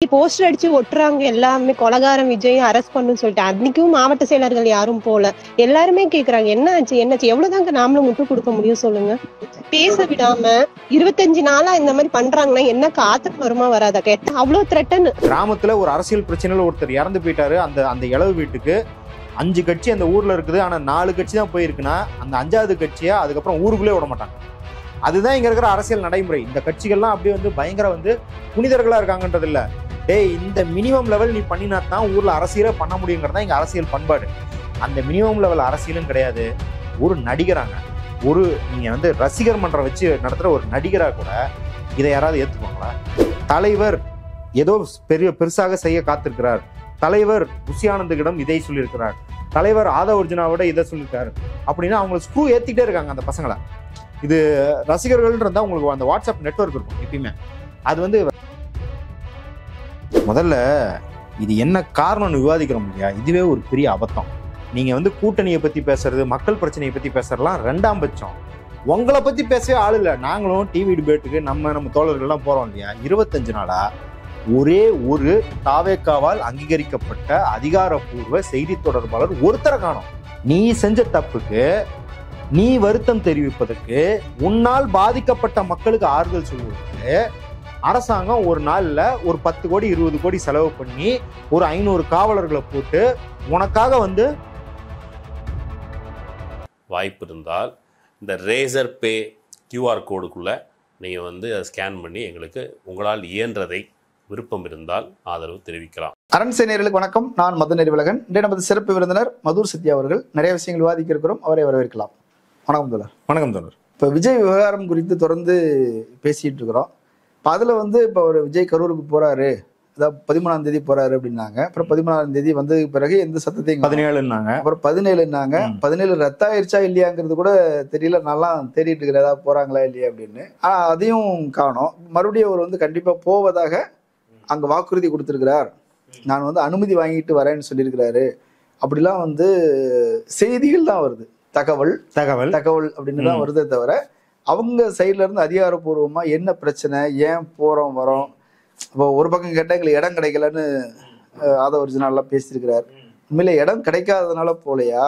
Poster அடிச்சு ஒட்டுறாங்க எல்லாமே, கொலகாரம் Vijay arrest பண்ணுன்னு சொல்லிட்டு. அன்னைக்கும் மாவட்ட செயலர்கள் யாரும் போல. எல்லாருமே கேக்குறாங்க என்னாச்சு என்னாச்சு, எவ்வளவுதாங்க நாமளும் முட்டு கொடுக்க முடியும் சொல்லுங்க. பேச விடாம 25 நாளா இந்த மாதிரி பண்றாங்கன்னா என்ன காத்துக்கு வருமா வராதா கேட்டா அவ்வளவு த்ரெட்டன். கிராமத்துல ஒரு அரசியல் பிரச்சனையில ஒருத்தர் இறந்து போயிட்டாரு. அந்த இளவு வீட்டுக்கு 5 கட்சி அந்த ஊர்ல இருக்குது. ஆனா 4 கட்சி தான் போயிருக்குன்னா அந்த 5வது கட்சியா அதுக்கப்புறம் ஊருக்குள்ளே விட மாட்டாங்க. அதுதான் இங்க இருக்கிற அரசியல் நடைமுறை. இந்த கட்சிகள்லாம் அப்படியே பயங்கர புனிதர்களா இருக்காங்கன்றது இல்ல. டேய், இந்த மினிமம் லெவல் நீ பண்ணினா தான் ஊர்ல அரசியலே பண்ண முடியுங்கிறதா இங்க அரசியல் பண்பாடு. அந்த மினிமம் லெவல் அரசியலும் கிடையாது. ஒரு நடிகராங்க, நீங்க ரசிகர் மன்றம் வச்சு நடத்துற ஒரு நடிகரா கூட இதை யாராவது ஏத்துக்குவாங்களா? தலைவர் ஏதோ பெருசாக செய்ய காத்திருக்கிறார். தலைவர் புஷி ஆனந்துகிடம் இதை சொல்லியிருக்கிறார். தலைவர் ஆதவ அர்ஜுனாவோட இதை சொல்லியிருக்காரு அப்படின்னா அவங்க ஸ்க்ரூ ஏத்திட்டே இருக்காங்க அந்த பசங்களை. இது ரசிகர்கள் இருந்தா உங்களுக்கு அந்த வாட்ஸ்அப் நெட்வொர்க் இருக்கும் எப்பயுமே. அது முதல்ல இது என்ன காரணம்னு விவாதிக்கிறோம் இல்லையா, இதுவே ஒரு பெரிய அபத்தம். நீங்க கூட்டணியை பத்தி பேசுறது, மக்கள் பிரச்சனையை பத்தி பேசுறதுலாம் 2ஆம் பட்சம். உங்களை பத்தி பேசவே ஆள் இல்லை. நாங்களும் டிவி டிபேட்டுக்கு நம்ம தோழர்கள்லாம் போறோம் இல்லையா, 25 நாளா ஒரே ஒரு தாவேக்காவால் அங்கீகரிக்கப்பட்ட அதிகாரப்பூர்வ செய்தி தொடர்பாளர் ஒருத்தரை காணோம். நீ செஞ்ச தப்புக்கு நீ வருத்தம் தெரிவிப்பதற்கு, உன்னால் பாதிக்கப்பட்ட மக்களுக்கு ஆறுதல் சொல்வதற்கு அரசாங்கம் ஒரு நாள்ல ஒரு 10 கோடி 20 கோடி செலவு பண்ணி ஒரு 500 காவலர்களை போட்டு உனக்காக வாய்ப்பு இருந்தால் இந்த ரேசர் பே கியூஆர் கோடுக்குள்ள நீங்கள் அதை ஸ்கேன் பண்ணி எங்களுக்கு உங்களால் இயன்றதை விருப்பம் இருந்தால் ஆதரவு தெரிவிக்கலாம். அரண்சை நேயர்களுக்கு வணக்கம். நான் மதன் அறிவழகன். இன்றைய நமது சிறப்பு விருந்தினர் மதுர் சத்யா அவர்கள். நிறைய விஷயங்கள் விவாதிக்க இருக்கிறோம், அவரை வரவேற்கலாம். வணக்கம் தோழர். வணக்கம் தோழர். இப்போ விஜய் விவகாரம் குறித்து தொடர்ந்து பேசிட்டு இருக்கிறோம். இப்போ அதில் இப்போ ஒரு விஜய் கரூருக்கு போறாரு, அதாவது 13ஆம் தேதி போறாரு அப்படின்னாங்க. அப்புறம் 13ஆம் தேதி வந்து பிறகு எந்த சத்தத்தையும் 17ன்னாங்க, அப்புறம் 17ன்னாங்க. 17 ரத்த ஆயிடுச்சா இல்லையாங்கிறது கூட தெரியல. நல்லா தேடிட்டு இருக்கிற ஏதாவது போறாங்களா இல்லையா அப்படின்னு. அதையும் காணோம். மறுபடியும் அவர் கண்டிப்பா போவதாக அங்க வாக்குறுதி கொடுத்திருக்கிறார். நான் அனுமதி வாங்கிட்டு வரேன்னு சொல்லியிருக்கிறாரு. அப்படிலாம் செய்திகள் தான் வருது, தகவல் அப்படின்னு தான் வருதே தவிர அவங்க சைட்ல இருந்து அதிகாரப்பூர்வமா என்ன பிரச்சனை, ஏன் போறோம் வரோம். இப்போ ஒரு பக்கம் கேட்டா எங்களுக்கு இடம் கிடைக்கலன்னு ஆதவ ஒரிஜினல்லாம் பேசியிருக்கிறார். உண்மையில இடம் கிடைக்காததுனால போலையா,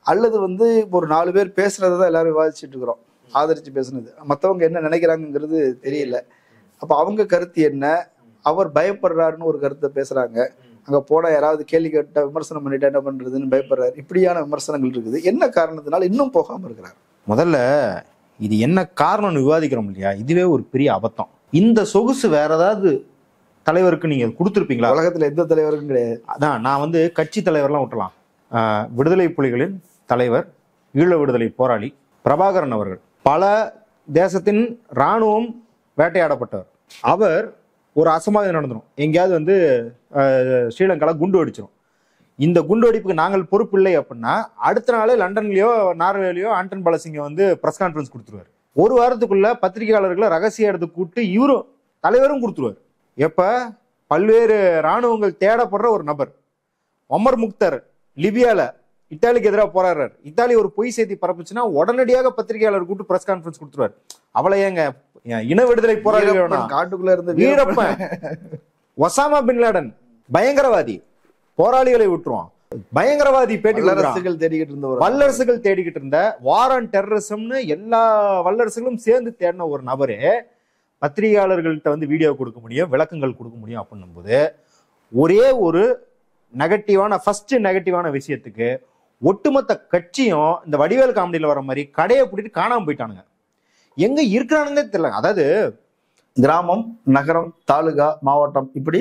அல்லது இப்போ ஒரு 4 பேர் பேசுறதான் எல்லாரும் விவாதிச்சுட்டு இருக்கிறோம், ஆதரிச்சு பேசுனது. மற்றவங்க என்ன நினைக்கிறாங்கிறது தெரியல. அப்ப அவங்க கருத்து என்ன, அவர் பயப்படுறாருன்னு ஒரு கருத்தை பேசுறாங்க. அங்க போனா யாராவது கேள்வி கேட்டா விமர்சனம் பண்ணிட்டா என்ன பண்றதுன்னு பயப்படுறாரு. இப்படியான விமர்சனங்கள் இருக்குது. என்ன காரணத்தினால இன்னும் போகாம இருக்கிறார்? முதல்ல இது என்ன காரணம்னு விவாதிக்கிறோம் இல்லையா, இதுவே ஒரு பெரிய அபத்தம். இந்த சொகுசு வேற ஏதாவது தலைவருக்கு நீங்க கொடுத்துருப்பீங்களா? உலகத்துல எந்த தலைவருக்கும் கிடையாது. அதான் நான் கட்சி தலைவர்லாம் விட்டலாம். விடுதலை புலிகளின் தலைவர், ஈழ விடுதலை போராளி பிரபாகரன் அவர்கள் பல தேசத்தின் இராணுவம் வேட்டையாடப்பட்டவர். அவர் ஒரு அசம்பாவிதம் நடந்துடும், எங்கேயாவது ஸ்ரீலங்கால குண்டு வெடிச்சிடும். இந்த குண்டு வெடிப்புக்கு நாங்கள் பொறுப்பு இல்லை அப்படின்னா அடுத்த நாள் லண்டன்லயோ நார்வேலையோ ஆண்டன் பாலசிங்க பிரஸ் கான்ஃபரன்ஸ் கொடுத்துருவார். ஒரு வாரத்துக்குள்ள பத்திரிகையாளர்களை ரகசிய இடத்துக்கு கூப்பிட்டு இவரும் தலைவரும் கொடுத்துருவார். எப்ப பல்வேறு இராணுவங்கள் தேடப்படுற ஒரு நபர் ஒமர் முக்தர் லிபியால இத்தாலிக்கு எதிராக போராடுறார். இத்தாலி ஒரு பொய் செய்தி பரப்புச்சுன்னா உடனடியாக பத்திரிகையாளர் கூப்பிட்டு பிரஸ் கான்ஃபரன்ஸ் கொடுத்துருவார். அவளை ஏங்க இன விடுதலை போராளி காட்டுக்குள்ள இருந்த வீரப்பன், ஒசாமா பின் லாடன் பயங்கரவாதி, போராளிகளை விட்டுருவான், பயங்கரவாதி பேட்டி வல்லரசுகள் தேடிக்கிட்டு இருந்த வார் அண்ட் டெரரிசம்னு எல்லா வல்லரசுகளும் சேர்ந்து தேடின ஒரு நபரே பத்திரிகையாளர்கள்ட்ட வீடியோ கொடுக்க முடியும், விளக்கங்கள் கொடுக்க முடியும் அப்படின்னும் போது ஒரே ஒரு ஃபர்ஸ்ட் நெகட்டிவான விஷயத்துக்கு ஒட்டுமொத்த கட்சியும் இந்த வடிவேல் காமெடியில வர மாதிரி கடையை பிடிட்டு காணாம போயிட்டானுங்க. எங்க இருக்கிறானுங்க தெரியல. அதாவது கிராமம், நகரம், தாலுகா, மாவட்டம், இப்படி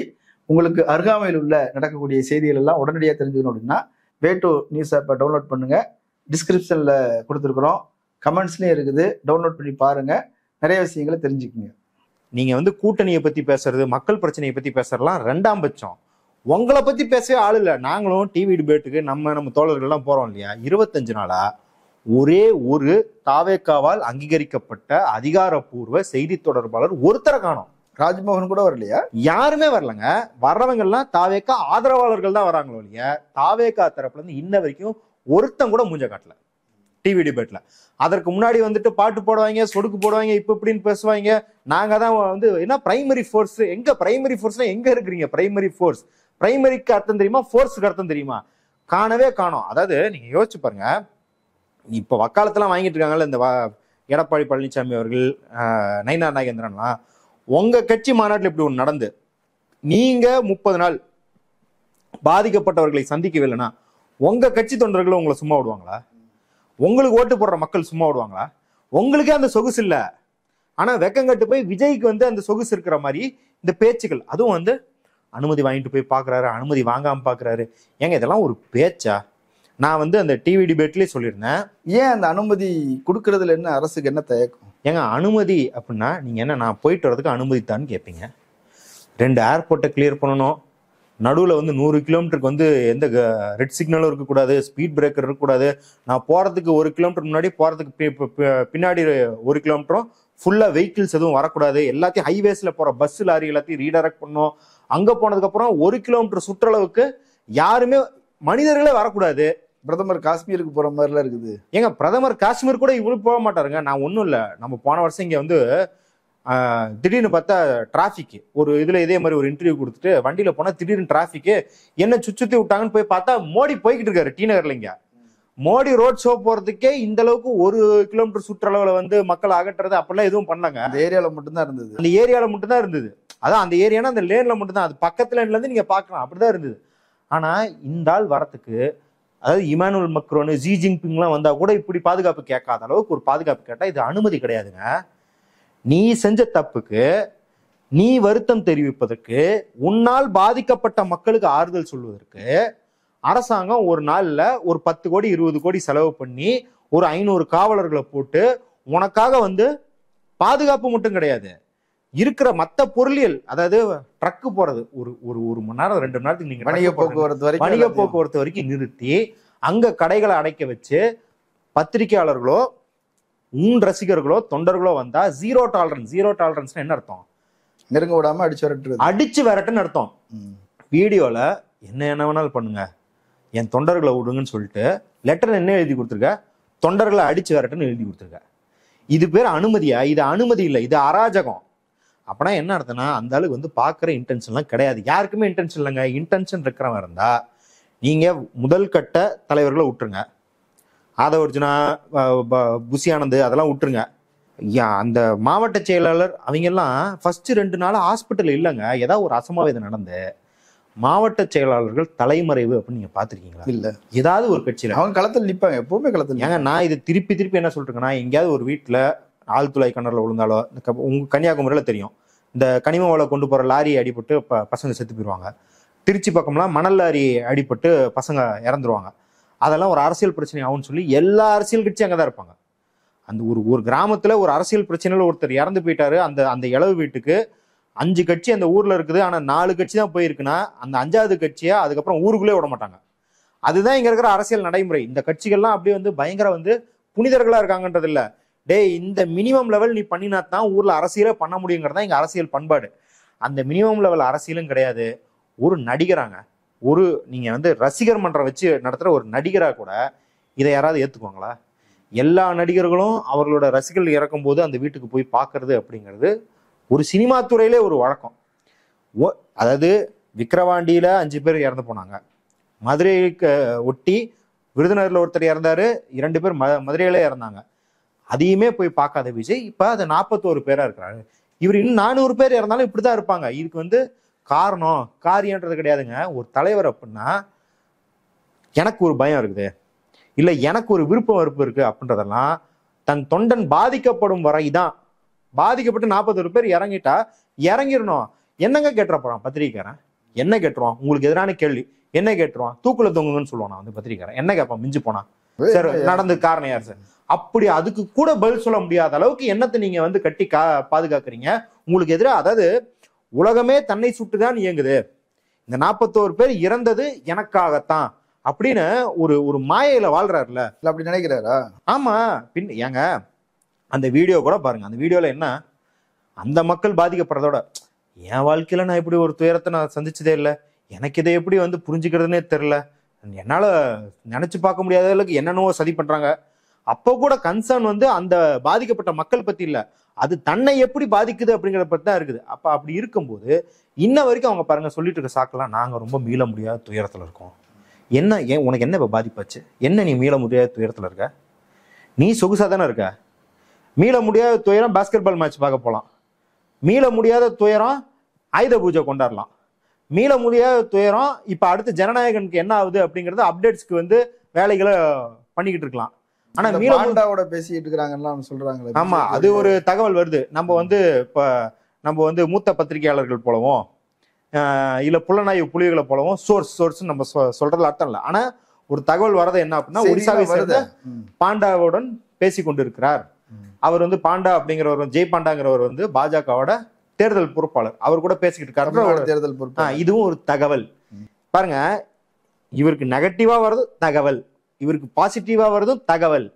உங்களுக்கு அருகாமையில் உள்ள நடக்கக்கூடிய செய்திகள் எல்லாம் உடனடியாக தெரிஞ்சுக்கணும் அப்படின்னா வே2 நியூஸ் ஆப்பை டவுன்லோட் பண்ணுங்க. டிஸ்கிரிப்ஷன்ல கொடுத்துருக்குறோம், கமெண்ட்ஸ்லயும் இருக்குது, டவுன்லோட் பண்ணி பாருங்க. நிறைய விஷயங்களை தெரிஞ்சுக்குங்க. நீங்க கூட்டணியை பத்தி பேசுறது, மக்கள் பிரச்சனையை பத்தி பேசுறதுலாம் 2ஆம் பட்சம். உங்களை பத்தி பேசவே ஆள் இல்லை. நாங்களும் டிவி டிபேட்டுக்கு நம்ம தோழர்கள்லாம் போறோம் இல்லையா, 25 நாளா ஒரே ஒரு தாவேக்காவால் அங்கீகரிக்கப்பட்ட அதிகாரப்பூர்வ செய்தி தொடர்பாளர் ஒருத்தரை காணோம். ராஜ்மோகன் கூட வரலையா? யாருமே வரலங்க. வர்றவங்க எல்லாம் தாவேக்கா ஆதரவாளர்கள் தான் வராங்களோ இல்லையா, தாவேக்கா தரப்புல இருந்து இன்ன வரைக்கும் ஒருத்தன் கூட மூஞ்ச காட்டல. டிவி டிபேட்ல. அதற்கு முன்னாடி வந்துட்டு பாட்டு போடுவாங்க, சொடுக்கு போடுவாங்க, இப்ப இப்படின்னு பேசுவாங்க. நாங்க தான் வந்து என்ன பிரைமரி ஃபோர்ஸ், எங்க பிரைமரி ஃபோர்ஸ்னா எங்க இருக்கிறீங்க? பிரைமரி ஃபோர்ஸ், பிரைமரிக்கு அர்த்தம் தெரியுமா, ஃபோர்ஸுக்கு அர்த்தம் தெரியுமா? காணவே காணோம். அதாவது நீங்க யோசிச்சு பாருங்க, இப்ப வக்காலத்தெல்லாம் வாங்கிட்டு இருக்காங்கல்ல இந்த எடப்பாடி பழனிசாமி அவர்கள், நயினார் நாகேந்திரன்லாம், உங்க கட்சி மாநாட்டில் இப்படி ஒன்று நடந்து நீங்க 30 நாள் பாதிக்கப்பட்டவர்களை சந்திக்கவில்லைன்னா உங்க கட்சி தொண்டர்கள் உங்களை சும்மா விடுவாங்களா? உங்களுக்கு ஓட்டு போடுற மக்கள் சும்மா விடுவாங்களா? உங்களுக்கே அந்த சொகுசு இல்ல. ஆனா வெக்கங்கட்டு போய் விஜய்க்கு வந்து அந்த சொகுசு இருக்கிற மாதிரி இந்த பேச்சுக்கள், அதுவும் வந்து அனுமதி வாங்கிட்டு போய் பாக்குறாரு, அனுமதி வாங்காம பாக்குறாரு. ஏங்க இதெல்லாம் ஒரு பேச்சா? நான் வந்து அந்த டிவி டிபேட்லயே சொல்லியிருந்தேன், ஏன் அந்த அனுமதி கொடுக்கறதுல என்ன அரசுக்கு என்ன தயக்கம்? ஏங்க அனுமதி அப்படின்னா நீங்க என்ன, நான் போயிட்டு வரதுக்கு அனுமதி தான்னு கேட்பீங்க. 2 ஏர்போர்ட்டை கிளியர் பண்ணணும், நடுவில் வந்து 100 கிலோமீட்டருக்கு வந்து எந்த ரெட் சிக்னலும் இருக்கக்கூடாது, ஸ்பீட் பிரேக்கர் இருக்கக்கூடாது, நான் போகிறதுக்கு 1 கிலோமீட்டர் முன்னாடி போகிறதுக்கு பின்னாடி 1 கிலோமீட்டரும் ஃபுல்லாக வெஹிக்கிள்ஸ் எதுவும் வரக்கூடாது, எல்லாத்தையும் ஹைவேஸில் போகிற பஸ் லாரி எல்லாத்தையும் ரீடைரக்ட் பண்ணணும். அங்கே போனதுக்கப்புறம் 1 கிலோமீட்டர் சுற்றளவுக்கு யாருமே மனிதர்களே வரக்கூடாது. பிரதமர் காஷ்மீருக்கு போகிற மாதிரிலாம் இருக்குது. ஏங்க பிரதமர் காஷ்மீர் கூட இவ்வளவு போக மாட்டாருங்க. நான் ஒன்றும் இல்லை, நம்ம போன வருஷம் இங்கே வந்து திடீர்னு பார்த்தா டிராஃபிக் ஒரு இதுல இதே மாதிரி ஒரு இன்டர்வியூ கொடுத்துட்டு வண்டியில போனா திடீர்னு டிராஃபிக் என்ன சுத்தி விட்டாங்கன்னு போய் பார்த்தா மோடி போய்கிட்டு இருக்காரு டி நகர்ல. இங்க மோடி ரோட் ஷோ போறதுக்கே இந்த அளவுக்கு 1 கிலோமீட்டர் சுற்றளவுல வந்து மக்கள் அகற்றுறது அப்படிலாம் எதுவும் பண்ணாங்க. அந்த ஏரியால மட்டும்தான் இருந்தது. அந்த ஏரியால மட்டும்தான் இருந்தது. அதான் அந்த ஏரியானா அந்த லேன்ல மட்டும்தான், அது பக்கத்து லேன்ல இருந்து நீங்க பாக்கலாம், அப்படிதான் இருந்தது. ஆனா இந்த ஆள் வரத்துக்கு, அதாவது இமானுவல் மக்ரோனு, ஜி ஜின்பிங்லாம் வந்தா கூட இப்படி பாதுகாப்பு கேட்காத அளவுக்கு ஒரு பாதுகாப்பு கேட்டா இது அனுமதி கிடையாதுங்க. நீ செஞ்ச தப்புக்கு நீ வருத்தம் தெரிவிப்பதற்கு, உன்னால் பாதிக்கப்பட்ட மக்களுக்கு ஆறுதல் சொல்வதற்கு அரசாங்கம் ஒரு நாள்ல ஒரு 10 கோடி 20 கோடி செலவு பண்ணி ஒரு 500 காவலர்களை போட்டு உனக்காக வந்து பாதுகாப்பு மட்டும் கிடையாது, இருக்கிற மத்த பொருளியல், அதாவது ட்ரக்கு போறது ஒரு மணி நேரம் 2 மணி நேரத்துக்கு நீங்க வணிக போக்குவரத்து வரைக்கும் நிறுத்தி அங்க கடைகளை அடைக்க வச்சு பத்திரிகையாளர்களோ உன் ரசிகர்களோ தொண்டர்களோ வந்தா ஜீரோ டாலரன்ஸ் என்ன அர்த்தம்? நெருங்க விடாம அடிச்சு வரட்டுன்னு அர்த்தம். வீடியோல என்ன வேணாலும் பண்ணுங்க, என் தொண்டர்களை விடுங்கன்னு சொல்லிட்டு லெட்டர் என்ன எழுதி கொடுத்துருக்க, தொண்டர்களை அடிச்சு வரட்டுன்னு எழுதி கொடுத்துருக்க. இது பேர் அனுமதியா? இது அனுமதி இல்லை, இது அராஜகம். அப்படின்னா என்ன அர்த்தம்னா அந்த ஆளுக்கு வந்து பாக்குற இன்டென்ஷன்லாம் கிடையாது. யாருக்குமே இன்டென்ஷன் இல்லைங்க. இன்டென்ஷன் இருக்கிறவன் இருந்தா நீங்க முதல் கட்ட தலைவர்களை விட்டுருங்க, ஆதவ அர்ஜுனா, புசி ஆனந்த் அதெல்லாம் விட்டுருங்க. அந்த மாவட்ட செயலாளர் அவங்கெல்லாம் ஃபர்ஸ்ட் 2 நாள் ஹாஸ்பிட்டல் இல்லைங்க, ஏதாவது ஒரு அசம்பாவிதம் நடந்து மாவட்ட செயலாளர்கள் தலைமறைவு அப்படின்னு நீங்க பாத்திருக்கீங்களா? இல்ல. ஏதாவது ஒரு கட்சியில அவங்க களத்தில் நிற்பாங்க, எப்பவுமே களத்தில். ஏங்க நான் இது திருப்பி என்ன சொல்றேன்னா, எங்கேயாவது ஒரு வீட்டுல ஆழ்துளை கிணறுல விழுந்தாலோ, உங்க கன்னியாகுமரியில தெரியும், இந்த கனிம வளை கொண்டு போற லாரி அடிபட்டு பசங்க செத்து போயிடுவாங்க. திருச்சி பக்கம்லாம் மணல் லாரி அடிபட்டு பசங்க இறந்துருவாங்க. அதெல்லாம் ஒரு அரசியல் பிரச்சனை ஆகும்னு சொல்லி எல்லா அரசியல் கட்சியும் அங்கதான் இருப்பாங்க. அந்த ஒரு கிராமத்துல ஒரு அரசியல் பிரச்சனையில ஒருத்தர் இறந்து போயிட்டாரு, அந்த இளவு வீட்டுக்கு 5 கட்சி அந்த ஊர்ல இருக்குது, ஆனா 4 கட்சி தான் போயிருக்குன்னா அந்த 5வது கட்சியா அதுக்கப்புறம் ஊருக்குள்ளே விட மாட்டாங்க. அதுதான் இங்க இருக்கிற அரசியல் நடைமுறை. இந்த கட்சிகள்லாம் அப்படியே வந்து பயங்கர வந்து புனிதர்களா இருக்காங்கன்றது இல்ல. டேய், இந்த மினிமம் லெவல் நீ பண்ணினாத்தான் ஊர்ல அரசியலே பண்ண முடியுங்கிறதா இங்க அரசியல் பண்பாடு. அந்த மினிமம் லெவல் அரசியலும் கிடையாது. ஒரு நடிகராங்க, நீங்க வந்து ரசிகர் மன்றம் வச்சு நடத்துற ஒரு நடிகரா கூட இதை யாராவது ஏத்துக்குவாங்களா? எல்லா நடிகர்களும் அவர்களோட ரசிகர்கள் இறக்கும் போது அந்த வீட்டுக்கு போய் பார்க்கறது அப்படிங்கிறது ஒரு சினிமா துறையிலே ஒரு வழக்கம். அதாவது விக்கிரவாண்டியில 5 பேர் இறந்து போனாங்க, மதுரைக்கு ஒட்டி விருதுநகர்ல ஒருத்தர் இறந்தாரு, 2 பேர் மதுரையில இறந்தாங்க. அதையுமே போய் பார்க்காத விஜய் இப்ப அது 41 பேரா இருக்கிறாரு. இவர் இன்னும் 400 பேர் இறந்தாலும் இப்படிதான் இருப்பாங்க. இதுக்கு வந்து காரியன்றது கிடையாதுங்க. ஒரு தலைவர் அப்படின்னா எனக்கு ஒரு பயம் இருக்குது, இல்ல எனக்கு ஒரு விருப்பம் வெறுப்பு இருக்கு அப்படின்றதெல்லாம் தன் தொண்டன் பாதிக்கப்படும் வரைதான். பாதிக்கப்பட்டு 41 பேர் இறங்கிட்டா இறங்கிடணும். என்னங்க கேட்டுற போறான் பத்திரிகைக்காரன்? என்ன கேட்டுருவான்? உங்களுக்கு எதிரான கேள்வி என்ன கேட்டுருவான்? தூக்குல தொங்குங்கன்னு சொல்லுவான். நான் வந்து பத்திரிகைக்காரன் என்ன கேட்பான்? மிஞ்சு போனா சார் நடந்து காரணம் யார் சார்? அப்படி அதுக்கு கூட பதில் சொல்ல முடியாத அளவுக்கு என்னத்தை நீங்க வந்து கட்டி பாதுகாக்கிறீங்க உங்களுக்கு எதிராக. அதாவது உலகமே தன்னை சுட்டுதான் இயங்குது, இந்த 41 பேர் இறந்தது எனக்காகத்தான் அப்படின்னு ஒரு மாயையில வாழ்றாருல, அப்படி நினைக்கிறாரா? ஆமா, பின் ஏங்க அந்த வீடியோ கூட பாருங்க. அந்த வீடியோல என்ன, அந்த மக்கள் பாதிக்கப்படுறதோட என் வாழ்க்கையில நான் இப்படி ஒரு துயரத்தை நான் சந்திச்சதே இல்லை, எனக்கு இதை எப்படி வந்து புரிஞ்சுக்கிறதுனே தெரியல, என்னால நினைச்சு பார்க்க முடியாத அளவுக்கு என்னென்னவோ சதி பண்றாங்க, அப்போ கூட கன்சர்ன் வந்து அந்த பாதிக்கப்பட்ட மக்கள் பத்தி இல்ல, அது தன்னை எப்படி பாதிக்குது அப்படிங்கிறத பத்தி தான் இருக்குது. அப்ப அப்படி இருக்கும்போது இன்ன வரைக்கும் அவங்க பாருங்க சொல்லிட்டு இருக்க சாக்கெல்லாம் நாங்க ரொம்ப மீள முடியாத துயரத்துல இருக்கோம். என்ன ஏன் உனக்கு என்ன இப்ப பாதிப்பாச்சு? என்ன நீ மீள முடியாத துயரத்துல இருக்க? நீ சொகுசா தானே இருக்க. மீள முடியாத துயரம் பாஸ்கெட் பால் மேட்ச் பார்க்க போகலாம், மீள முடியாத துயரம் ஆயுத பூஜை கொண்டாடலாம், மீள முடியாத துயரம் இப்ப அடுத்து ஜனநாயகனுக்கு என்ன ஆகுது அப்படிங்கறது அப்டேட்ஸ்க்கு வந்து வேலைகளை பண்ணிக்கிட்டு இருக்கலாம். ஆனா மீளோட பேசிட்டு இருக்காங்கன்னு சொல்றாங்க. ஆமா, அது ஒரு தகவல் வருது. நம்ம வந்து மூத்த பத்திரிகையாளர்கள் போலவும் இல்ல புலனாய்வு புலிகளை போலவும் சோர்ஸ் நம்ம சொல்றதுல அர்த்தம் இல்லை. ஆனா ஒரு தகவல் வரது என்ன அப்படின்னா, ஒடிசாவை சேர்ந்த பாண்டாவுடன் பேசி கொண்டிருக்கிறார். அவர் வந்து பாண்டா அப்படிங்கிறவர், ஜெய் பாண்டாங்கிறவர் வந்து பாஜகவோட தேர்தல் பொறுப்பாளர், அவர் கூட பேசிக்கிட்டு இருக்காரு. தேர்தல் பொறுப்பு இதுவும் ஒரு தகவல். பாருங்க, இவருக்கு நெகட்டிவா வர்றது தகவல், இவருக்கு பாசிட்டிவா வர்றதும் தகவல்.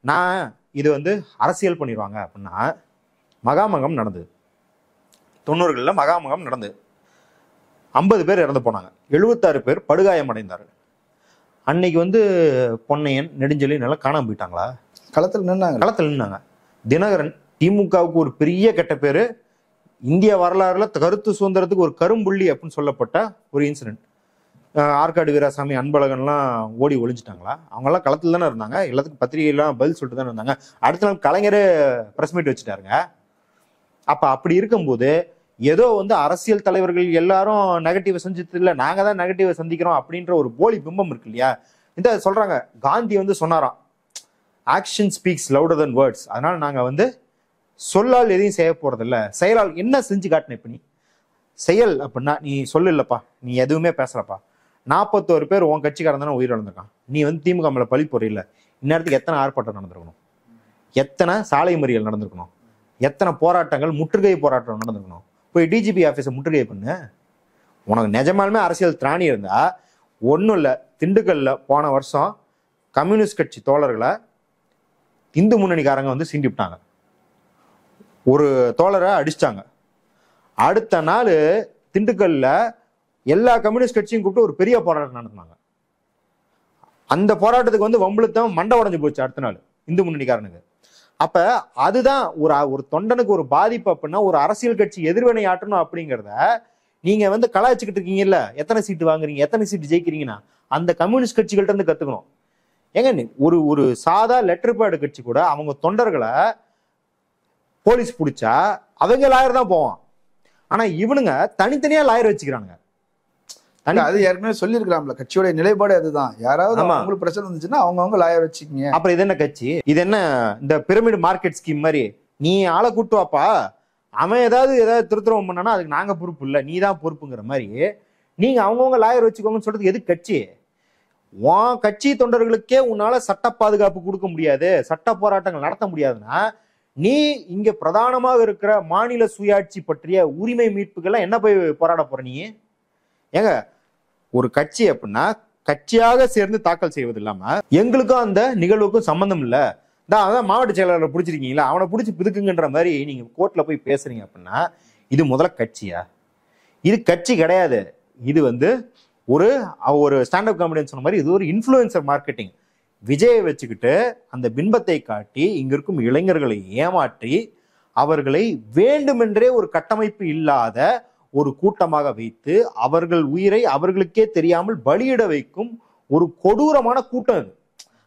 நான் இது வந்து அரசியல் பண்ணிடுவாங்க அப்படின்னா, மகாமகம் நடந்தது 90களில், மகாமகம் நடந்தது. 50 பேர் இறந்து போனாங்க, 76 பேர் படுகாயம் அடைந்தார்கள். அன்னைக்கு வந்து பொன்னையன், நெடுஞ்செழியன் எல்லாம் காணாம போயிட்டாங்களா? களத்தில் நின்னாங்க. தினகரன் திமுகவுக்கு ஒரு பெரிய கெட்ட பேரு, இந்திய வரலாறுல கருத்து சுதந்திரத்துக்கு ஒரு கரும்புள்ளி அப்படின்னு சொல்லப்பட்ட ஒரு இன்சிடென்ட். ஆற்காடு வீராசாமி, அன்பழகன்லாம் ஓடி ஒளிஞ்சிட்டாங்களா? அவங்கெல்லாம் களத்துல தானே இருந்தாங்க, எல்லாத்துக்கும் பத்திரிகையெல்லாம் பதில் சொல்லிட்டு தானே இருந்தாங்க. அடுத்த நாள் கலைஞரே பிரஸ் மீட் வச்சுட்டாருங்க. அப்ப அப்படி இருக்கும்போது ஏதோ வந்து அரசியல் தலைவர்கள் எல்லாரும் நெகட்டிவ் செஞ்சது இல்லை, நாங்க தான் நெகட்டிவ் சந்திக்கிறோம் அப்படின்ற ஒரு போலி பிம்பம் இருக்கு இல்லையா? இந்த சொல்றாங்க, காந்தி வந்து சொன்னாராம், ஆக்ஷன் ஸ்பீக்ஸ் லவுடர் தென் வேர்ட்ஸ். அதனால நாங்க வந்து சொல்லால் எதையும் செய்ய போறது இல்லை, செயலால் என்ன செஞ்சு காட்டின. இப்ப நீ செயல் அப்படின்னா நீ சொல்லு இல்லப்பா, நீ எதுவுமே பேசலப்பா. 41 பேர் உன் கட்சிக்காரன் தானே உயிர் இழந்திருக்கான். நீ வந்து திமுக மேல பழி போறீல்ல, இந்நேரத்துக்கு எத்தனை ஆர்ப்பாட்டம் நடந்திருக்கணும், எத்தனை சாலை மறியல் நடந்திருக்கணும், எத்தனை போராட்டங்கள், முற்றுகை போராட்டம் நடந்திருக்கணும். போய் டிஜிபி ஆஃபீஸை முற்றுகை பண்ணு. உனக்கு நிஜமாலுமே அரசியல் திராணி இருந்தா ஒன்றும் இல்லை. திண்டுக்கல்ல போன வருஷம் கம்யூனிஸ்ட் கட்சி தோழர்களை இந்து முன்னணிக்காரங்க வந்து சீண்டிவிட்டாங்க, ஒரு தோழரை அடிச்சிட்டாங்க. அடுத்த நாள் திண்டுக்கல்ல எல்லா கம்யூனிஸ்ட் கட்சியும் கூப்பிட்டு ஒரு பெரிய போராட்டம் நடத்தினாங்க. அந்த போராட்டத்துக்கு வந்து வம்புழுத்தம் மண்டை உடஞ்சு போச்சு அடுத்த நாள் இந்து முன்னணிக்காரனுக்கு. அப்ப அதுதான் ஒரு தொண்டனுக்கு ஒரு பாதிப்பு அப்படின்னா, ஒரு அரசியல் கட்சி எதிர்வினை ஆற்றணும் அப்படிங்கிறத நீங்க வந்து கலாய்ச்சிக்கிட்டு இருக்கீங்கல்ல. எத்தனை சீட்டு வாங்குறீங்க, எத்தனை சீட்டு ஜெயிக்கிறீங்கன்னா அந்த கம்யூனிஸ்ட் கட்சிகள்ட்ட இருந்து கத்துக்கணும். ஏங்க, ஒரு சாதா லெட்டர் பேடு கட்சி கூட அவங்க தொண்டர்களை போலீஸ் பிடிச்சா அவங்க லாயர் தான் போவான். ஆனா இவனுங்க தனித்தனியா லாயர் வச்சுக்கிறானுங்க. அது ஏற்கனவே சொல்லியிருக்கலாம்ல, கட்சியோட நிலைப்பாடு அதுதான். யாராவது அவங்களுக்கு பிரச்சனை இருந்துச்சுன்னா அவங்க லாயர் வச்சுக்கீங்க. அப்புறம் இது என்ன கட்சி? இது என்ன இந்த பிரமிட் மார்க்கெட் ஸ்கீம் மாதிரி? நீ ஆளை கூட்டு வாப்பா, அவன் ஏதாவது திருத்தரம் பண்ணானா அதுக்கு நாங்க பொறுப்பு இல்லை, நீ தான் பொறுப்புங்கிற மாதிரி நீங்க அவங்கவுங்க லாயர் வச்சுக்கோங்கன்னு சொல்றது எது கட்சி? உன் கட்சி தொண்டர்களுக்கே உன்னால சட்ட பாதுகாப்பு கொடுக்க முடியாது, சட்ட போராட்டங்கள் நடத்த முடியாதுன்னா நீ இங்க பிரதானமாக இருக்கிற மாநில சுயாட்சி பற்றிய உரிமை மீட்புகள்லாம் என்ன போய் போராட போற? நீ ஏங்க, ஒரு கட்சி அப்படின்னா கட்சியாக சேர்ந்து தாக்கல் செய்வது இல்லாம எங்களுக்கும் அந்த நிகழ்வுக்கும் சம்பந்தம் இல்ல, அதான் மாவட்ட செயலாளர் பிடிச்சிருக்கீங்களா, அவனை பிடிச்சி பிதுக்குங்கன்ற மாதிரி நீங்க கோர்ட்ல போய் பேசுறீங்க அப்படின்னா இது முதல்ல கட்சியா? இது கட்சி கிடையாது. இது வந்து ஒரு ஸ்டாண்டப் காமெடியன் சொன்ன மாதிரி இது ஒரு இன்ஃப்ளூயன்சர் மார்க்கெட்டிங். விஜயை வச்சுக்கிட்டு அந்த பின்பத்தை காட்டி இங்க இருக்கும் இளைஞர்களை ஏமாற்றி அவர்களை வேண்டுமென்றே ஒரு கட்டமைப்பு இல்லாத ஒரு கூட்டமாக வைத்து அவர்கள் உயிரை அவர்களுக்கே தெரியாமல் பலியிட வைக்கும் ஒரு கொடூரமான கூட்டம் இது.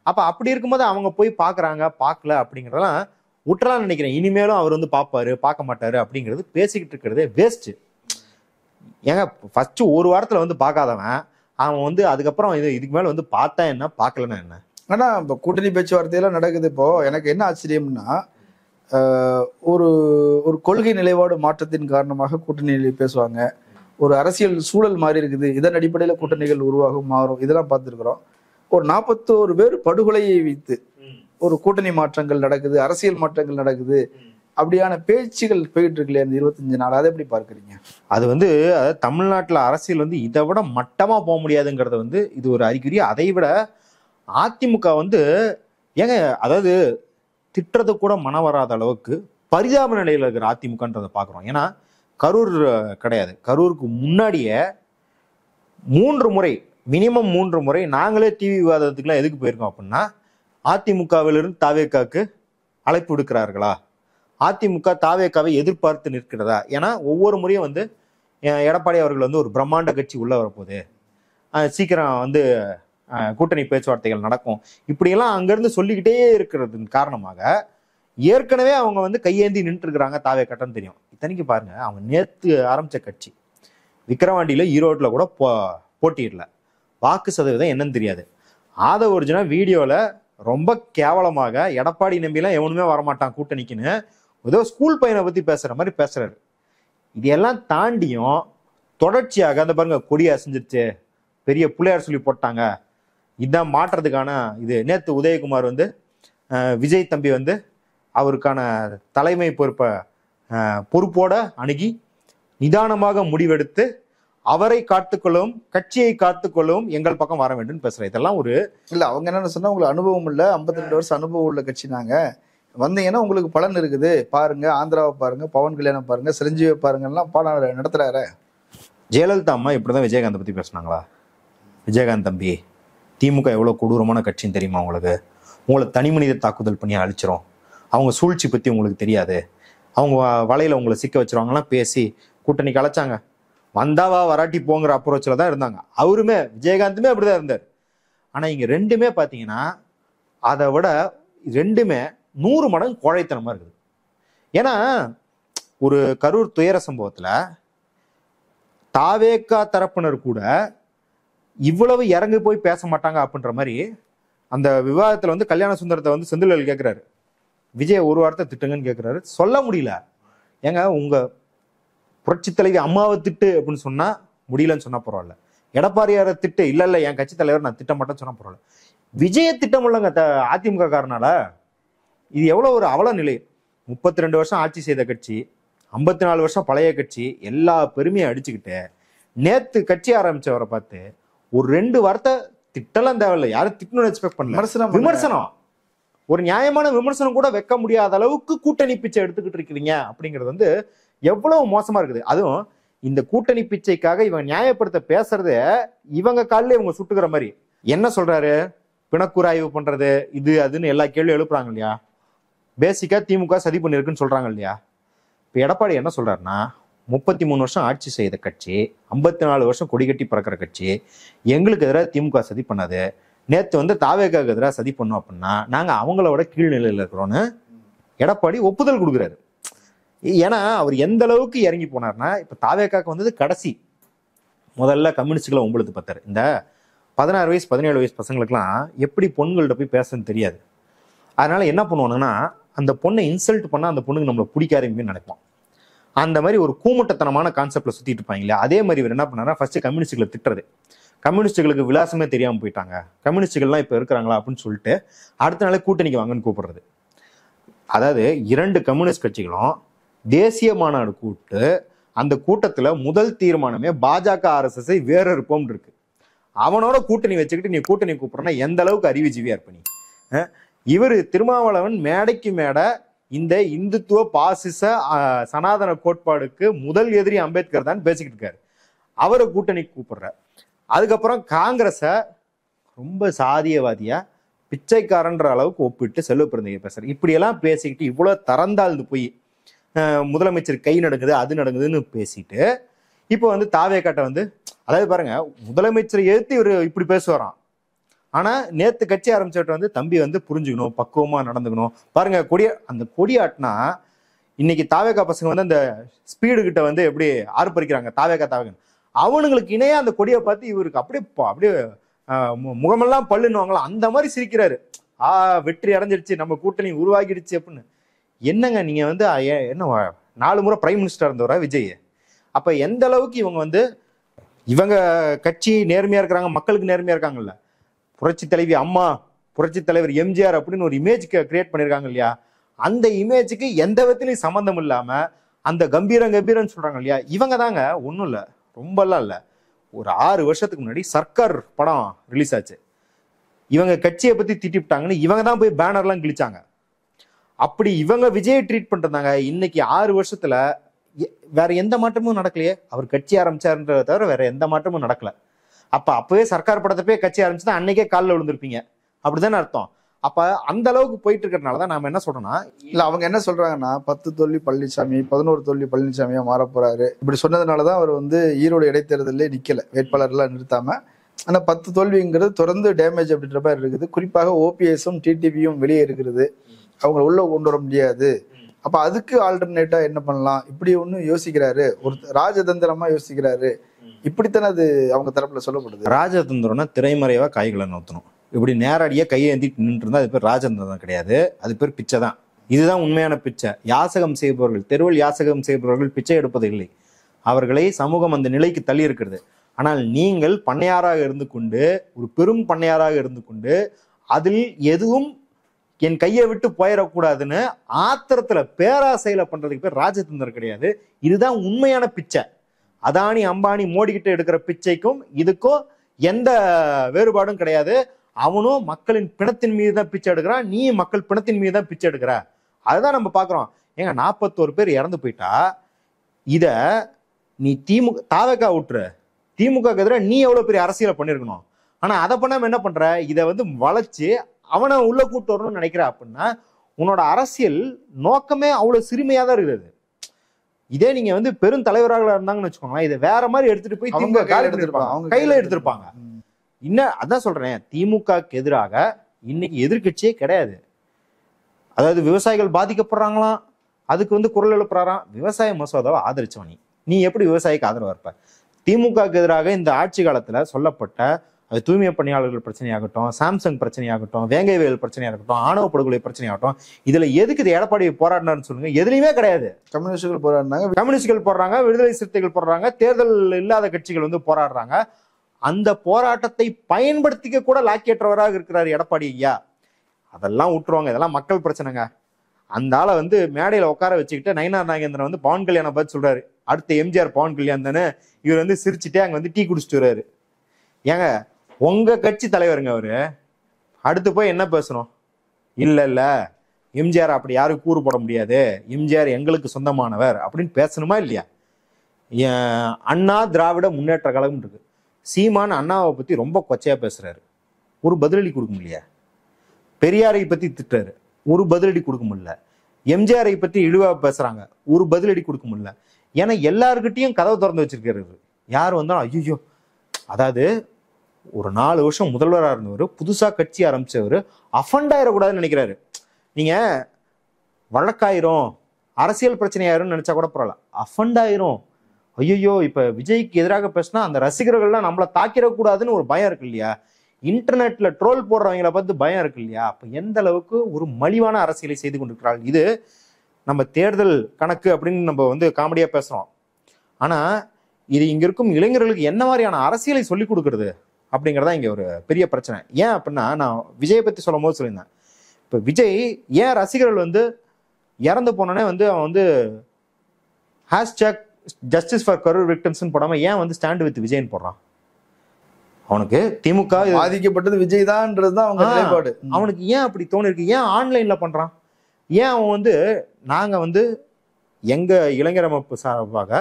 அப்ப அப்படி இருக்கும்போது அவங்க போய் பாக்குறாங்க, பார்க்கல அப்படிங்கிறதெல்லாம் விட்டுறலாம் நினைக்கிறேன். இனிமேலும் அவர் வந்து பார்ப்பாரு பார்க்க மாட்டாரு அப்படிங்கிறது பேசிக்கிட்டு இருக்கிறதே வேஸ்ட். ஏங்க, ஃபர்ஸ்ட் ஒரு வாரத்துல வந்து பார்க்காதவன் அவன் வந்து அதுக்கப்புறம் இதுக்கு மேல வந்து பார்த்தா என்ன பார்க்கலன்னா என்ன? ஆனா இப்போ கூட்டணி பேச்சுவார்த்தையெல்லாம் நடக்குது. இப்போ எனக்கு என்ன ஆச்சரியம்னா, ஒரு ஒரு கொள்கை நிலைப்பாடு மாற்றத்தின் காரணமாக கூட்டணியில் பேசுவாங்க. ஒரு அரசியல் சூழல் மாறி இருக்குது, இதன் அடிப்படையில் கூட்டணிகள் உருவாகும், மாறும், இதெல்லாம் பார்த்துருக்குறோம். ஒரு 41 பேர் படுகொலையை வைத்து ஒரு கூட்டணி மாற்றங்கள் நடக்குது, அரசியல் மாற்றங்கள் நடக்குது, அப்படியான பேச்சுகள் போயிட்டு இருக்குல்ல இந்த 25 நாள், அதை எப்படி பார்க்குறீங்க? அது வந்து தமிழ்நாட்டில் அரசியல் வந்து இதை விட மட்டமா போக முடியாதுங்கிறத வந்து இது ஒரு அறிகுறி. அதை விட அதிமுக வந்து ஏங்க, அதாவது திட்டுறது கூட மனம் வராத அளவுக்கு பரிதாப நிலையில் இருக்கிற அதிமுகன்றதை பார்க்குறோம். ஏன்னா கரூர் கிடையாது, கரூருக்கு முன்னாடியே 3 முறை, மினிமம் 3 முறை நாங்களே டிவி விவாதத்துக்குலாம் எதுக்கு போயிருக்கோம் அப்படின்னா, அதிமுகவிலிருந்து தாவேக்காக்கு அழைப்பு விடுக்கிறார்களா? அதிமுக தாவேக்காவை எதிர்பார்த்து நிற்கிறதா? ஏன்னா ஒவ்வொரு முறையும் வந்து எடப்பாடி அவர்கள் வந்து ஒரு பிரம்மாண்ட கட்சி உள்ள வரப்போகுது, சீக்கிரம் வந்து கூட்டணி பேச்சுவார்த்தைகள் நடக்கும், இப்படியெல்லாம் அங்கிருந்து சொல்லிக்கிட்டே இருக்கிறது காரணமாக ஏற்கனவே அவங்க வந்து கையேந்தி நின்று இருக்கிறாங்க தாவேக்காட்டன்னு தெரியும். இத்தனைக்கு பாருங்க, அவங்க நேத்து ஆரம்பிச்ச கட்சி விக்கிரவாண்டியில ஈரோட்டில் கூட போட்டியிடல. வாக்கு சதவீதம் என்னன்னு தெரியாது. ஆதவ ஒரிஜினா வீடியோல ரொம்ப கேவலமாக எடப்பாடி நம்பிலாம் எவனுமே வரமாட்டான் கூட்டணிக்குன்னு ஏதோ ஸ்கூல் பையனை பத்தி பேசுற மாதிரி பேசுறாரு. இதெல்லாம் தாண்டியும் தொடர்ச்சியாக அந்த பாருங்க, கொடி அசைஞ்சிருச்சு, பெரிய பிள்ளையார் சொல்லி போட்டாங்க, இதான் மாற்றுறதுக்கான இது. நேத்து உதயகுமார் வந்து விஜய் தம்பி வந்து அவருக்கான தலைமை பொறுப்போட அணுகி நிதானமாக முடிவெடுத்து அவரை காத்துக்கொள்ளும், கட்சியை காத்துக்கொள்ளும், எங்கள் பக்கம் வர வேண்டும் பேசுறேன். இதெல்லாம் ஒரு இல்ல, அவங்க என்ன சொன்னா, உங்களுக்கு அனுபவம் இல்ல, 52 வருஷம் அனுபவம் உள்ள கட்சி நாங்க, வந்தீங்கன்னா உங்களுக்கு பலன் இருக்குது பாருங்க, ஆந்திராவை பாருங்க, பவன் கல்யாணம் பாருங்க, சிரஞ்சீவி பாருங்கலாம் பாடம் நடத்துறாரு. ஜெயலலிதா அம்மா இப்படிதான் விஜயகாந்த் பத்தி பேசினாங்களா? விஜயகாந்த் தம்பி திமுக எவ்வளவு கொடூரமான கட்சின்னு தெரியுமா உங்களுக்கு? உங்களை தனி மனித தாக்குதல் பண்ணி அழிச்சிரும், அவங்க சூழ்ச்சி பத்தி உங்களுக்கு தெரியாது, அவங்க வலையில உங்களை சிக்க வச்சிருவாங்கலாம் பேசி கூட்டணி கலைச்சாங்க. வந்தாவா வராட்டி போங்கிற அப்ரோச்சில் தான் இருந்தாங்க. அவருமே விஜயகாந்துமே அப்படிதான் இருந்தார். ஆனா இங்க ரெண்டுமே பாத்தீங்கன்னா அதை விட ரெண்டுமே 100 மடங்கு கோழைத்தனமா இருக்குது. ஏன்னா ஒரு கரூர் துயர சம்பவத்துல தாவேக்கா தரப்பினர் கூட இவ்வளவு இறங்கி போய் பேச மாட்டாங்க அப்படின்ற மாதிரி அந்த விவாதத்துல வந்து கல்யாண சுந்தரத்தை வந்து செந்தில்வேல் கேட்கிறாரு, விஜய் ஒரு வார்த்தை திட்டுங்கன்னு கேட்கிறாரு. சொல்ல முடியல. ஏங்க, உங்க புரட்சி தலைவி அம்மாவை திட்டு அப்படின்னு சொன்னா முடியலன்னு சொன்னா பரவாயில்ல, எடப்பாடியார திட்டு இல்ல என் கட்சி தலைவர் நான் திட்ட மாட்டேன்னு சொன்னா பரவாயில்ல, விஜய திட்டம் இல்லைங்க அதிமுக காரனால. இது எவ்வளவு ஒரு அவல நிலை. 32 வருஷம் ஆட்சி செய்த கட்சி, 54 வருஷம் பழைய கட்சி, எல்லா பெருமையும் அடிச்சுக்கிட்டு நேத்து கட்சி ஆரம்பிச்சவரை பார்த்து ஒரு 2 வார்த்தை திட்டலாம் தேவையில்லை, யாரும் திட்டணும்னு எக்ஸ்பெக்ட் பண்ணல. விமர்சனம், ஒரு நியாயமான விமர்சனம் கூட வைக்க முடியாத அளவுக்கு கூட்டணி பிச்சை எடுத்துக்கிட்டு இருக்கிறீங்க அப்படிங்கிறது வந்து எவ்வளவு மோசமா இருக்குது. அதுவும் இந்த கூட்டணி பிச்சைக்காக இவங்க நியாயப்படுத்த பேசுறது இவங்க காலில் இவங்க சுட்டுக்கிற மாதிரி. என்ன சொல்றாரு, பிணக்கூறாய்வு பண்றது இது அதுன்னு எல்லா கேள்வியும் எழுப்புறாங்க இல்லையா? பேசிக்கா திமுக சதி பண்ணிருக்குன்னு சொல்றாங்க இல்லையா? இப்ப எடப்பாடி என்ன சொல்றாருன்னா, 33 வருஷம் ஆட்சி செய்த கட்சி, 54 வருஷம் கொடி கட்டி பறக்கிற கட்சி, எங்களுக்கு எதிராக திமுக சதி பண்ணாது, நேத்து வந்து தாவேக்காவுக்கு எதிராக சதி பண்ணோம் அப்படின்னா நாங்க அவங்களோட கீழ்நிலையில இருக்கிறோன்னு எடப்பாடி ஒப்புதல் கொடுக்குறாரு. ஏன்னா அவர் எந்த அளவுக்கு இறங்கி போனார்னா, இப்ப தாவேக்காக்கு வந்தது கடைசி, முதல்ல கம்யூனிஸ்டுகளை உங்களுக்கு பார்த்தாரு. இந்த 16 வயசு 17 வயசு பசங்களுக்குலாம் எப்படி பொண்ணுங்கள்ட்ட போய் பேசணும்னு தெரியாது. அதனால என்ன பண்ணுவானுங்கன்னா, அந்த பொண்ணை இன்சல்ட் பண்ணா அந்த பொண்ணுக்கு நம்மளை பிடிக்க ஆரம்பிக்குன்னு நினைப்போம். அந்த மாதிரி ஒரு கூமுட்டத்தனமான கான்செப்ட்ல சுத்திட்டு இருப்பாங்க இல்லையா? அதே மாதிரி இவர் என்ன பண்ணாருன்னா, ஃபர்ஸ்ட் கம்யூனிஸ்டுகளை திட்டுறது, கம்யூனிஸ்டுகளுக்கு விலாசமே தெரியாம போயிட்டாங்க, கம்யூனிஸ்டுகள்லாம் இப்ப இருக்கிறாங்களா அப்படின்னு சொல்லிட்டு அடுத்த நாளே கூட்டணிக்கு வாங்கன்னு கூப்பிடுறது. அதாவது 2 கம்யூனிஸ்ட் கட்சிகளும் தேசிய மாநாடு கூப்பிட்டு அந்த கூட்டத்துல முதல் தீர்மானமே பாஜக RSS வேற இருப்போம் இருக்கு. அவனோட கூட்டணி வச்சுக்கிட்டு நீ கூட்டணி கூப்பிடுறனா எந்த அளவுக்கு அறிவுஜீவியா இருப்ப நீ? இவர் திருமாவளவன் மேடைக்கு மேடை இந்த இந்துத்துவ பாசிச சனாதன கோட்பாடுக்கு முதல் எதிரி அம்பேத்கர் தான் பேசிக்கிட்டு இருக்காரு, அவரை கூட்டணி கூப்பிடுற. அதுக்கப்புறம் காங்கிரஸ ரொம்ப சாதியவாதியா பிச்சைக்காரன்ற அளவுக்கு ஒப்பிட்டு செல்வ பிறந்தகை பேசுறாரு. இப்படியெல்லாம் பேசிக்கிட்டு இவ்வளவு தரந்தாழ்ந்து போய் முதலமைச்சர் கை நடக்குது அது நடக்குதுன்னு பேசிட்டு இப்போ வந்து தாவேக்காட்ட வந்து, அதாவது பாருங்க, முதலமைச்சரை எதிர்த்து இவர் இப்படி பேசுவாராம். ஆனா நேத்து கட்சி ஆரம்பிச்சுட்டு வந்து தம்பி வந்து புரிஞ்சுக்கணும், பக்குவமா நடந்துக்கணும். பாருங்க, அந்த கொடியாட்டினா இன்னைக்கு தாவேக்கா பசங்க வந்து அந்த ஸ்பீடு கிட்ட வந்து எப்படி ஆர்ப்பரிக்கிறாங்க தாவேக்கா அவனுங்களுக்கு இணையா அந்த கொடியை பார்த்து இவருக்கு அப்படியே முகமெல்லாம் பல்லுன்னுவாங்களா அந்த மாதிரி சிரிக்கிறாரு. வெற்றி அடைஞ்சிருச்சு, நம்ம கூட்டணி உருவாகிடுச்சு அப்படின்னு. என்னங்க நீங்க வந்து என்ன 4 முறை பிரைம் மினிஸ்டர் இருந்தவரா விஜய்? அப்ப எந்த அளவுக்கு இவங்க வந்து இவங்க கட்சி நேர்மையா இருக்கிறாங்க, மக்களுக்கு நேர்மையா இருக்காங்கல்ல, புரட்சி தலைவி அம்மா, புரட்சி தலைவர் எம்ஜிஆர் அப்படின்னு ஒரு இமேஜ் கிரியேட் பண்ணிருக்காங்க இல்லையா? அந்த இமேஜுக்கு எந்த விதத்திலையும் சம்பந்தம் இல்லாம அந்த கம்பீரம்னு சொல்றாங்க இல்லையா, இவங்க தாங்க. ஒன்றும் இல்லை, ரொம்பலாம் இல்லை, ஒரு 6 வருஷத்துக்கு முன்னாடி சர்க்கார் படம் ரிலீஸ் ஆச்சு, இவங்க கட்சியை பத்தி திட்டிவிட்டாங்கன்னு இவங்க தான் போய் பேனர்லாம் கிழிச்சாங்க. அப்படி இவங்க விஜயை ட்ரீட் பண்ணிருந்தாங்க. இன்னைக்கு 6 வருஷத்துல வேற எந்த மாற்றமும் நடக்கலையே. அவர் கட்சி ஆரம்பிச்சாருன்றத தவிர வேற எந்த மாற்றமும் நடக்கல. அப்பவே சர்க்கார் படத்தை போய் கட்சி ஆரம்பிச்சுதான் அன்னைக்கே காலில் விழுந்திருப்பீங்க, அப்படிதானே அர்த்தம். அப்ப அந்த அளவுக்கு போயிட்டு இருக்கிறதுனாலதான் நாம என்ன சொல்றோம்னா, இல்ல அவங்க என்ன சொல்றாங்கன்னா 10 தோல்வி பழனிசாமி 11 தோல்வி பழனிசாமியா மாற போறாரு. இப்படி சொன்னதுனாலதான் அவர் வந்து ஈரோடு இடைத்தேர்தலே நிக்கல, வேட்பாளர் எல்லாம் நிறுத்தாம. ஆனா 10 தோல்விங்கிறது தொடர்ந்து டேமேஜ் அப்படின்ற மாதிரி இருக்குது. குறிப்பாக ஓபிஎஸும் டிடிவியும் வெளியே இருக்கிறது, அவங்க உள்ள கொண்டு வர முடியாது. அப்ப அதுக்கு ஆல்டர்னேட்டா என்ன பண்ணலாம் இப்படி ஒண்ணு யோசிக்கிறாரு, ஒரு ராஜதந்திரமா யோசிக்கிறாரு. இப்படித்தானே அது அவங்க தரப்புல சொல்லப்படுது. ராஜதந்திரம்னா திரைமறைவா காய்களை நோத்தணும். இப்படி நேரடியா கையை ஏந்திட்டு நின்று இருந்தா அது பேர் ராஜதந்திரம் கிடையாது, அது பேர் பிச்சை தான். இதுதான் உண்மையான பிச்சை. யாசகம் செய்பவர்கள், தெருவில் யாசகம் செய்பவர்கள் பிச்சை எடுப்பது இல்லை, அவர்களை சமூகம் அந்த நிலைக்கு தள்ளி இருக்கிறது. ஆனால் நீங்கள் பண்ணையாராக இருந்து கொண்டு, ஒரு பெரும் பண்ணையாராக இருந்து கொண்டு, அதில் எதுவும் என் கையை விட்டு போயிடக்கூடாதுன்னு ஆத்திரத்துல பேராசையில பண்றதுக்கு பேர் ராஜதந்திரம் கிடையாது. இதுதான் உண்மையான பிச்சை. அதானி அம்பானி மோடிக்கிட்ட எடுக்கிற பிச்சைக்கும் இதுக்கும் எந்த வேறுபாடும் கிடையாது. அவனும் மக்களின் பிணத்தின் மீது தான் பிச்சை எடுக்கிறான், நீ மக்கள் பிணத்தின் மீது தான் பிச்சை எடுக்கிற. அதுதான் நம்ம பாக்குறோம். ஏங்க 41 பேர் இறந்து போயிட்டா இத நீ திமுக தாவக்கா விட்டுரு, திமுக எதிராக நீ எவ்வளவு பெரிய அரசியலை பண்ணிருக்கணும். ஆனா அதை பண்ணாம என்ன பண்ற, இதை வந்து வளைச்சு அவனை உள்ள கூட்டு வரணும்னு நினைக்கிற. அப்படின்னா உன்னோட அரசியல் நோக்கமே அவ்வளவு சிறுமையா தான் இருக்குது. இதே நீங்க வந்து பெரும் தலைவராக இருந்தாங்கன்னு வச்சுக்கோங்களேன், இதை வேற மாதிரி எடுத்துட்டு போய் திமுக கையில எடுத்திருப்பாங்க. இன்னும் அதான் சொல்றேன், திமுகக்கு எதிராக இன்னைக்கு எதிர்கட்சியே கிடையாது. அதாவது விவசாயிகள் பாதிக்கப்படுறாங்களாம், அதுக்கு வந்து குரல் எழுப்புறாராம். விவசாய மசோதாவை ஆதரிச்சவனி நீ எப்படி விவசாயிக்கு ஆதரவு இருப்ப? திமுகக்கு எதிராக இந்த ஆட்சி காலத்துல சொல்லப்பட்ட அது தூய்மை பணியாளர்கள் பிரச்சனையாகட்டும், சாம்சங் பிரச்சனையாகட்டும், வேங்கைவேல் பிரச்சனையாகட்டும், ஆணவ படுகொலை பிரச்சனையாகட்டும், இதுல எதுக்கு இது எடப்பாடி போராடினார்னு சொல்லுங்க? எதுலையுமே கிடையாது. கம்யூனிஸ்டுகள் போராடினாங்க, கம்யூனிஸ்டுகள் போடுறாங்க, விடுதலை சிறுத்தைகள் போடுறாங்க, தேர்தல் இல்லாத கட்சிகள் வந்து போராடுறாங்க. அந்த போராட்டத்தை பயன்படுத்திக்க கூட லாக்கேற்றவராக இருக்கிறார் எடப்பாடி ஐயா. அதெல்லாம் விட்டுருவாங்க, இதெல்லாம் மக்கள் பிரச்சனைங்க. அந்த ஆளை வந்து மேடையில உட்கார வச்சுக்கிட்டு நயினார் நாகேந்திரன் வந்து பவன் கல்யாணம் பார்த்து சொல்றாரு, அடுத்த எம்ஜிஆர் பவன் கல்யாணம் தானே. இவர் வந்து சிரிச்சுட்டே அங்க வந்து டீ குடிச்சிட்டு வர்றாரு. ஏங்க உங்க கட்சி தலைவருங்க அவரு, அடுத்து போய் என்ன பேசணும்? இல்ல எம்ஜிஆர் அப்படி யாரும் கூறு போட முடியாது, எம்ஜிஆர் எங்களுக்கு சொந்தமானவர் அப்படின்னு பேசணுமா இல்லையா? அண்ணா திராவிட முன்னேற்ற கழகம் இருக்கு, சீமான் அண்ணாவை பத்தி ரொம்ப கொச்சையா பேசுறாரு, ஒரு பதிலடி கொடுக்க முடியல. பெரியாரை பத்தி திட்டுறாரு, ஒரு பதிலடி கொடுக்க முடியல. எம்ஜிஆரை பத்தி இழிவா பேசுறாங்க, ஒரு பதிலடி கொடுக்க முடியல. ஏன்னா எல்லாருக்கிட்டையும் கதவை திறந்து வச்சிருக்காரு. யார் வந்தாலும் ஐயோ, அதாவது ஒரு 4 வருஷம் முதல்வராக இருந்தவர், புதுசா கட்சி ஆரம்பிச்சவர் அஃபண்ட் ஆயிடக்கூடாதுன்னு நினைக்கிறாரு. நீங்க வழக்காயிரும், அரசியல் பிரச்சனையாயிரும் நினைச்சா கூட பரவாயில்ல, அஃபண்ட் ஆயிரும். ஐயோ இப்ப விஜய்க்கு எதிராக பேசினா அந்த ரசிகர்கள்லாம் நம்மளை தாக்கிடக்கூடாதுன்னு ஒரு பயம் இருக்கு இல்லையா? இன்டர்நெட்ல ட்ரோல் போடுறவங்களை பார்த்து பயம் இருக்கு இல்லையா? அப்ப எந்த அளவுக்கு ஒரு மலிவான அரசியலை செய்து கொண்டிருக்கிறார்கள். இது நம்ம தேர்தல் கணக்கு அப்படின்னு நம்ம வந்து காமெடியா பேசுறோம். ஆனா இது இங்க இருக்கும் இளைஞர்களுக்கு என்ன மாதிரியான அரசியலை சொல்லிக் கொடுக்கறது அப்படிங்கிறதா இங்க ஒரு பெரிய பிரச்சனை. ஏன் அப்படின்னா, நான் விஜயை பத்தி சொல்லும் போது சொல்லியிருந்தேன், இப்ப விஜய் ஏன் ரசிகர்கள் வந்து இறந்து போனோடனே வந்து அவன் வந்து ஹேஷ்டேக் ஜஸ்டிஸ் ஃபார் கரூர் விக்டிம்ஸ்னு போடாம ஏன் வந்து ஸ்டாண்ட் வித் விஜய்னு போடுறான்? அவனுக்கு திமுக பாதிக்கப்பட்டது விஜய் தான்ன்றதுதான் அவங்க நிலைப்பாடு. அவனுக்கு ஏன் அப்படி தோணு இருக்கு? ஏன் ஆன்லைன்ல பண்றான்? ஏன் அவன் வந்து நாங்க வந்து எங்க இளைஞர் அமைப்பு சார்பாக,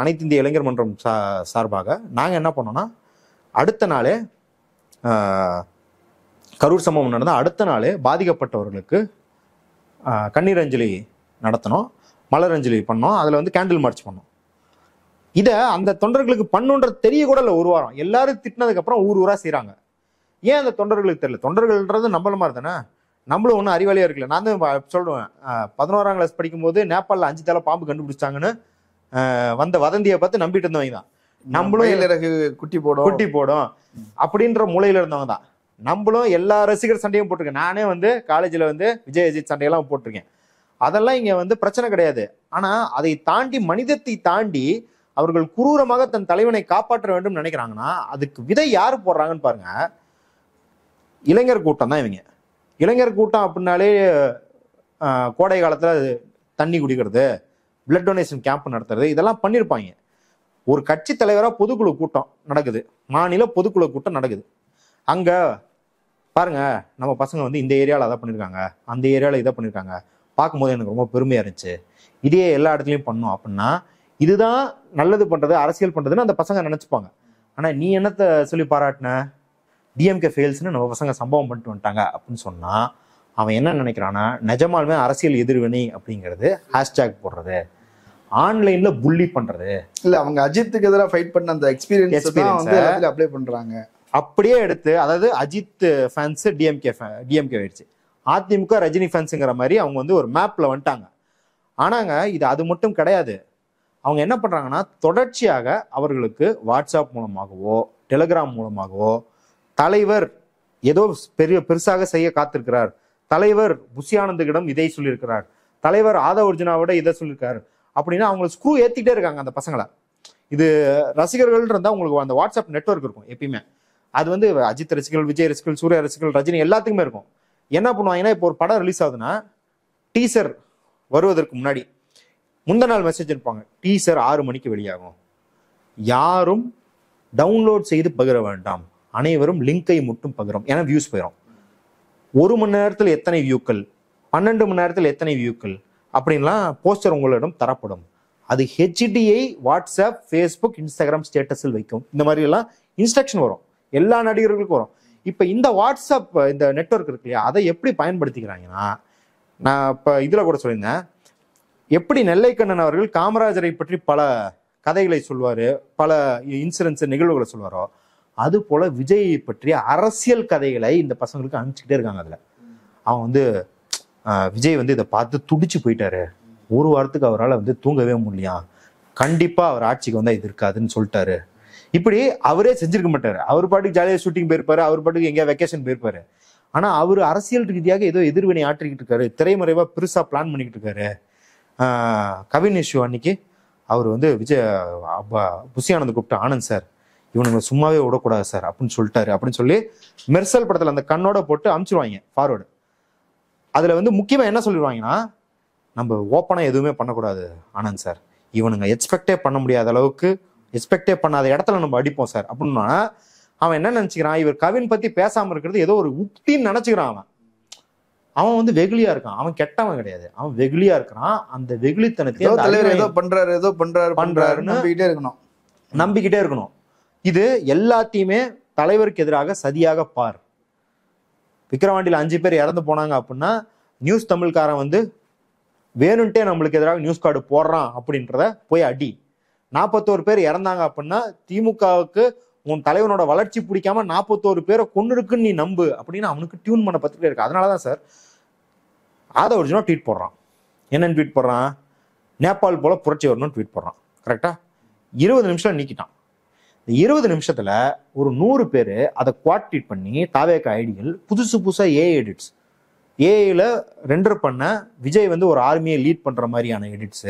அனைத்து இந்திய இளைஞர் மன்றம் சார்பாக நாங்க என்ன பண்ணோம்னா, அடுத்த நாளே கரூர் சம்பவம் நடந்தால் அடுத்த நாளே பாதிக்கப்பட்டவர்களுக்கு கண்ணீர் அஞ்சலி நடத்தணும், மலர் அஞ்சலி பண்ணோம், அதில் வந்து கேண்டில் மார்ச் பண்ணோம். இதை அந்த தொண்டர்களுக்கு பண்ணுன்றது தெரிய கூட இல்லை. ஒரு வாரம் எல்லாரும் திட்டினதுக்கு அப்புறம் ஊரா செய்யறாங்க. ஏன் அந்த தொண்டர்களுக்கு தெரியல? தொண்டர்கள்ன்றது நம்மள மாதிரி தானே, நம்மளும் ஒன்றும் அறிவாளியா இருக்குல்ல. நான் தான் சொல்லுவேன், 11ஆம் கிளாஸ் படிக்கும் போது நேபாளில் 5 தலை பாம்பு கண்டுபிடிச்சாங்கன்னு வந்த வதந்தியை பார்த்து நம்பிட்டு இருந்தவங்க தான் நம்மளும். குட்டி போடும் அப்படின்ற மூலையில இருந்தவங்க தான் நம்மளும். எல்லா ரசிகர் சண்டையும் போட்டிருக்கேன். நானே வந்து காலேஜில் வந்து விஜய் அஜித் சண்டையெல்லாம் போட்டிருக்கேன். அதெல்லாம் இங்க வந்து பிரச்சனை கிடையாது. ஆனா அதை தாண்டி, மனிதத்தை தாண்டி அவர்கள் குரூரமாக தன் தலைவனை காப்பாற்ற வேண்டும் நினைக்கிறாங்கன்னா அதுக்கு விதை யாரு போடுறாங்கன்னு பாருங்க. இளைஞர் கூட்டம் தான் இவங்க. இளைஞர் கூட்டம் அப்படின்னாலே கோடை காலத்துல தண்ணி குடிக்கிறது, பிளட் டொனேஷன் கேம்ப் நடத்துறது, இதெல்லாம் பண்ணியிருப்பாங்க. ஒரு கட்சி தலைவராக பொதுக்குழு கூட்டம் நடக்குது, மாநில பொதுக்குழு கூட்டம் நடக்குது. அங்க பாருங்க, நம்ம பசங்க வந்து இந்த ஏரியாவில் அதை பண்ணியிருக்காங்க, அந்த ஏரியாவில் இதை பண்ணியிருக்காங்க, பார்க்கும்போது எனக்கு ரொம்ப பெருமையா இருந்துச்சு, இதே எல்லா இடத்துலையும் பண்ணோம் அப்படின்னா இதுதான் நல்லது பண்றது, அரசியல் பண்றதுன்னு அந்த பசங்க நினைச்சுப்பாங்க. ஆனா நீ என்னத்தை சொல்லி பாராட்டின? டிஎம்கே ஃபெயில்ஸ்னு நம்ம பசங்க சம்பவம் பண்ணிட்டு வந்துட்டாங்க அப்படின்னு சொன்னா அவன் என்ன நினைக்கிறான்னா நிஜமாலுமே அரசியல் எதிர்வினை அப்படிங்கிறது ஹேஷ்டேக் போடுறது, ஆன்லைன்ல புள்ளி பண்றது. இல்ல அவங்க அஜித்துக்கு எதிராக ஃபைட் பண்ண அந்த எக்ஸ்பீரியன்ஸ் வந்து எல்லாத்துலயும் அப்ளை பண்றாங்க. அப்படியே எடுத்து, அதாவது அஜித் ஃபேன்ஸ் டிஎம்கே ஆயிடுச்சு, அதிமுக ரஜினி ஃபேன்ஸுங்கிற மாதிரி அவங்க வந்து ஒரு மேப்ல வந்துட்டாங்க. ஆனாங்க இது அது மட்டும் கிடையாது. அவங்க என்ன பண்றாங்கன்னா தொடர்ச்சியாக அவர்களுக்கு வாட்ஸ்அப் மூலமாகவோ டெலிகிராம் மூலமாகவோ தலைவர் ஏதோ பெருசாக செய்ய காத்திருக்கிறார், தலைவர் புஷி ஆனந்துகிடம் இதை சொல்லியிருக்கிறார், தலைவர் ஆதவ அர்ஜுனாவோட இதை சொல்லியிருக்காரு அப்படின்னா அவங்களை ஸ்க்ரூ ஏத்திட்டே இருக்காங்க அந்த பசங்களை. இது ரசிகர்கள் இருந்தால் உங்களுக்கு அந்த வாட்ஸ்அப் நெட்வொர்க் இருக்கும் எப்பயுமே. அது வந்து அஜித் ரசிகர்கள், விஜய் ரசிகர்கள், சூர்யா ரசிகர்கள், ரஜினி எல்லாத்துக்குமே இருக்கும். என்ன பண்ணுவாங்கன்னா இப்போ ஒரு படம் ரிலீஸ் ஆகுதுன்னா டீசர் வருவதற்கு முன்னாடி முந்தின நாள் மெசேஜ் இருப்பாங்க, டீசர் 6 மணிக்கு வெளியாகும், யாரும் டவுன்லோட் செய்து பகிர வேண்டாம், அனைவரும் லிங்கை மட்டும் பகிரும், ஏன்னா வியூஸ் போயிடும். 1 மணி நேரத்தில் எத்தனை வியூக்கள், 12 மணி நேரத்தில் எத்தனை வியூக்கள் அப்படின்லாம் போஸ்டர் உங்களிடம் தரப்படும். அது ஹெச்டிஐ வாட்ஸ்அப், ஃபேஸ்புக், இன்ஸ்டாகிராம் ஸ்டேட்டஸில் வைக்கும். இந்த மாதிரி எல்லாம் இன்ஸ்ட்ரக்ஷன் வரும், எல்லா நடிகர்களுக்கும் வரும். இப்போ இந்த வாட்ஸ்அப் இந்த நெட்வொர்க் இருக்கு இல்லையா, அதை எப்படி பயன்படுத்திக்கிறாங்கன்னா, நான் இப்போ இதில் கூட சொல்லியிருந்தேன், எப்படி நெல்லைக்கண்ணன் அவர்கள் காமராஜரை பற்றி பல கதைகளை சொல்வார், பல இன்சிடென்ட்ஸ் நிகழ்வுகளை சொல்வாரோ, அது போல விஜயை பற்றிய அரசியல் கதைகளை இந்த பசங்களுக்கு அனுப்பிச்சுக்கிட்டே இருக்காங்க. அதில் அவன் வந்து விஜய் வந்து இதை பார்த்து துடிச்சு போயிட்டாரு, 1 வாரத்துக்கு அவரால் வந்து தூங்கவே முடியலையா, கண்டிப்பாக அவர் ஆட்சிக்கு வந்தால் இது இருக்காதுன்னு சொல்லிட்டாரு. இப்படி அவரே செஞ்சிருக்க மாட்டாரு, அவர் பாட்டுக்கு ஜாலியாக ஷூட்டிங் போயிருப்பாரு, அவர் பாட்டுக்கு எங்கேயா வெக்கேஷன் போயிருப்பாரு. ஆனால் அவர் அரசியல் ரீதியாக ஏதோ எதிர்வினை ஆற்றிக்கிட்டு இருக்காரு, திரைமறைவாக பெருசாக பிளான் பண்ணிக்கிட்டு இருக்காரு. கவின் இஷ்யூ அன்னைக்கு அவர் வந்து புஷி ஆனந்த் கூப்பிட்டு, ஆனந்த் சார் இவனுங்க சும்மாவே விடக்கூடாது சார் அப்படின்னு சொல்லிட்டாரு அப்படின்னு சொல்லி மெர்சல் படத்தில் அந்த கண்ணோட போட்டு அமுச்சிருவாங்க ஃபார்வர்டு. அதில் வந்து முக்கியமாக என்ன சொல்லிடுவாங்கன்னா, நம்ம ஓப்பனாக எதுவுமே பண்ணக்கூடாது ஆனந்த் சார், இவனுங்க எக்ஸ்பெக்டே பண்ண முடியாத அளவுக்கு, எக்ஸ்பெக்டே பண்ணாத இடத்துல நம்ம அடிப்போம் சார் அப்படின்னா, அவன் என்ன நினச்சிக்கிறான், இவர் கவின் பற்றி பேசாமல் இருக்கிறது ஏதோ ஒரு உக்தின்னு நினச்சிக்கிறான். அவன் வந்து வெகுளியா இருக்கான், அவன் கெட்டவன் கிடையாது, அவன் வெகுளியா இருக்கிறான். அந்த வெகுளித்தனத்தை ஏதோ பண்றாருன்னு நம்பிக்கிட்டே இருக்கணும். இது எல்லாத்தையுமே தலைவருக்கு எதிராக சதியாக பார். விக்கிரவாண்டியில் 5 பேர் இறந்து போனாங்க அப்படின்னா நியூஸ் தமிழ்காரன் வந்து வேணும்ட்டே நம்மளுக்கு எதிராக நியூஸ் கார்டு போடுறான் அப்படின்றத போய் அடி. 41 பேர் இறந்தாங்க அப்படின்னா திமுகவுக்கு உன் தலைவனோட வளர்ச்சி பிடிக்காம 41 பேரை கொண்டு இருக்குன்னு நீ நம்பு அப்படின்னு அவனுக்கு டியூன் பண்ண பத்திரிக்கை இருக்கு. அதனாலதான் சார் ஆதவ அர்ஜுனா ட்வீட் போடுறான். என்னன்னு ட்வீட் போடுறான், நேபாள் போல புரட்சி வரணும்னு ட்வீட் போடுறான். கரெக்டா 20 நிமிஷம் நீக்கிட்டான். இந்த 20 நிமிஷத்துல ஒரு 100 பேர் அதை குவாட் ட்வீட் பண்ணி தாவேக ஐடிகள் புதுசா ஏஐ எடிட்ஸ், ஏஐல ரெண்டர் பண்ண விஜய் வந்து ஒரு ஆர்மியை லீட் பண்ற மாதிரியான எடிட்ஸ்,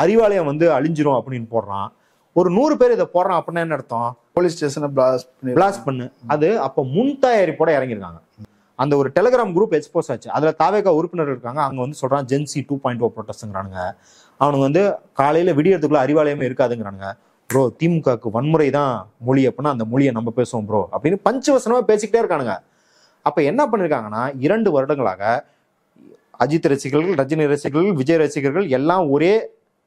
அறிவாலயம் வந்து அழிஞ்சிரும் அப்படின்னு போடுறான். ஒரு 100 பேர் இதை போடுறான் அப்படின்னா என்ன அர்த்தம், போலீஸ் ஸ்டேஷனை பிளாஸ்ட் பண்ணு. அது அப்போ முன் தயாரிப்போட இறங்கியிருக்காங்க. அந்த ஒரு டெலிகிராம் குரூப் எக்ஸ்போஸ் ஆச்சு, அதுல தாவேகா உறுப்பினர் இருக்காங்க. அங்க வந்து சொல்றான் ஜென்சி 2.0 ப்ரொட்டஸ்ட்ங்கிறானுங்க. அவனுங்க வந்து காலையில விடியறதுக்குள்ள அறிவாலயமே இருக்காதுங்கிறானுங்க. ப்ரோ திமுகவுக்கு வன்முறை தான் மொழி அப்படின்னா அந்த மொழியை நம்ம பேசுவோம் ப்ரோ அப்படின்னு பஞ்சவசனமா பேசிக்கிட்டே இருக்கானுங்க. அப்ப என்ன பண்ணிருக்காங்கன்னா 2 வருடங்களாக அஜித் ரசிகர்கள், ரஜினி ரசிகர்கள், விஜய் ரசிகர்கள் எல்லாம் ஒரே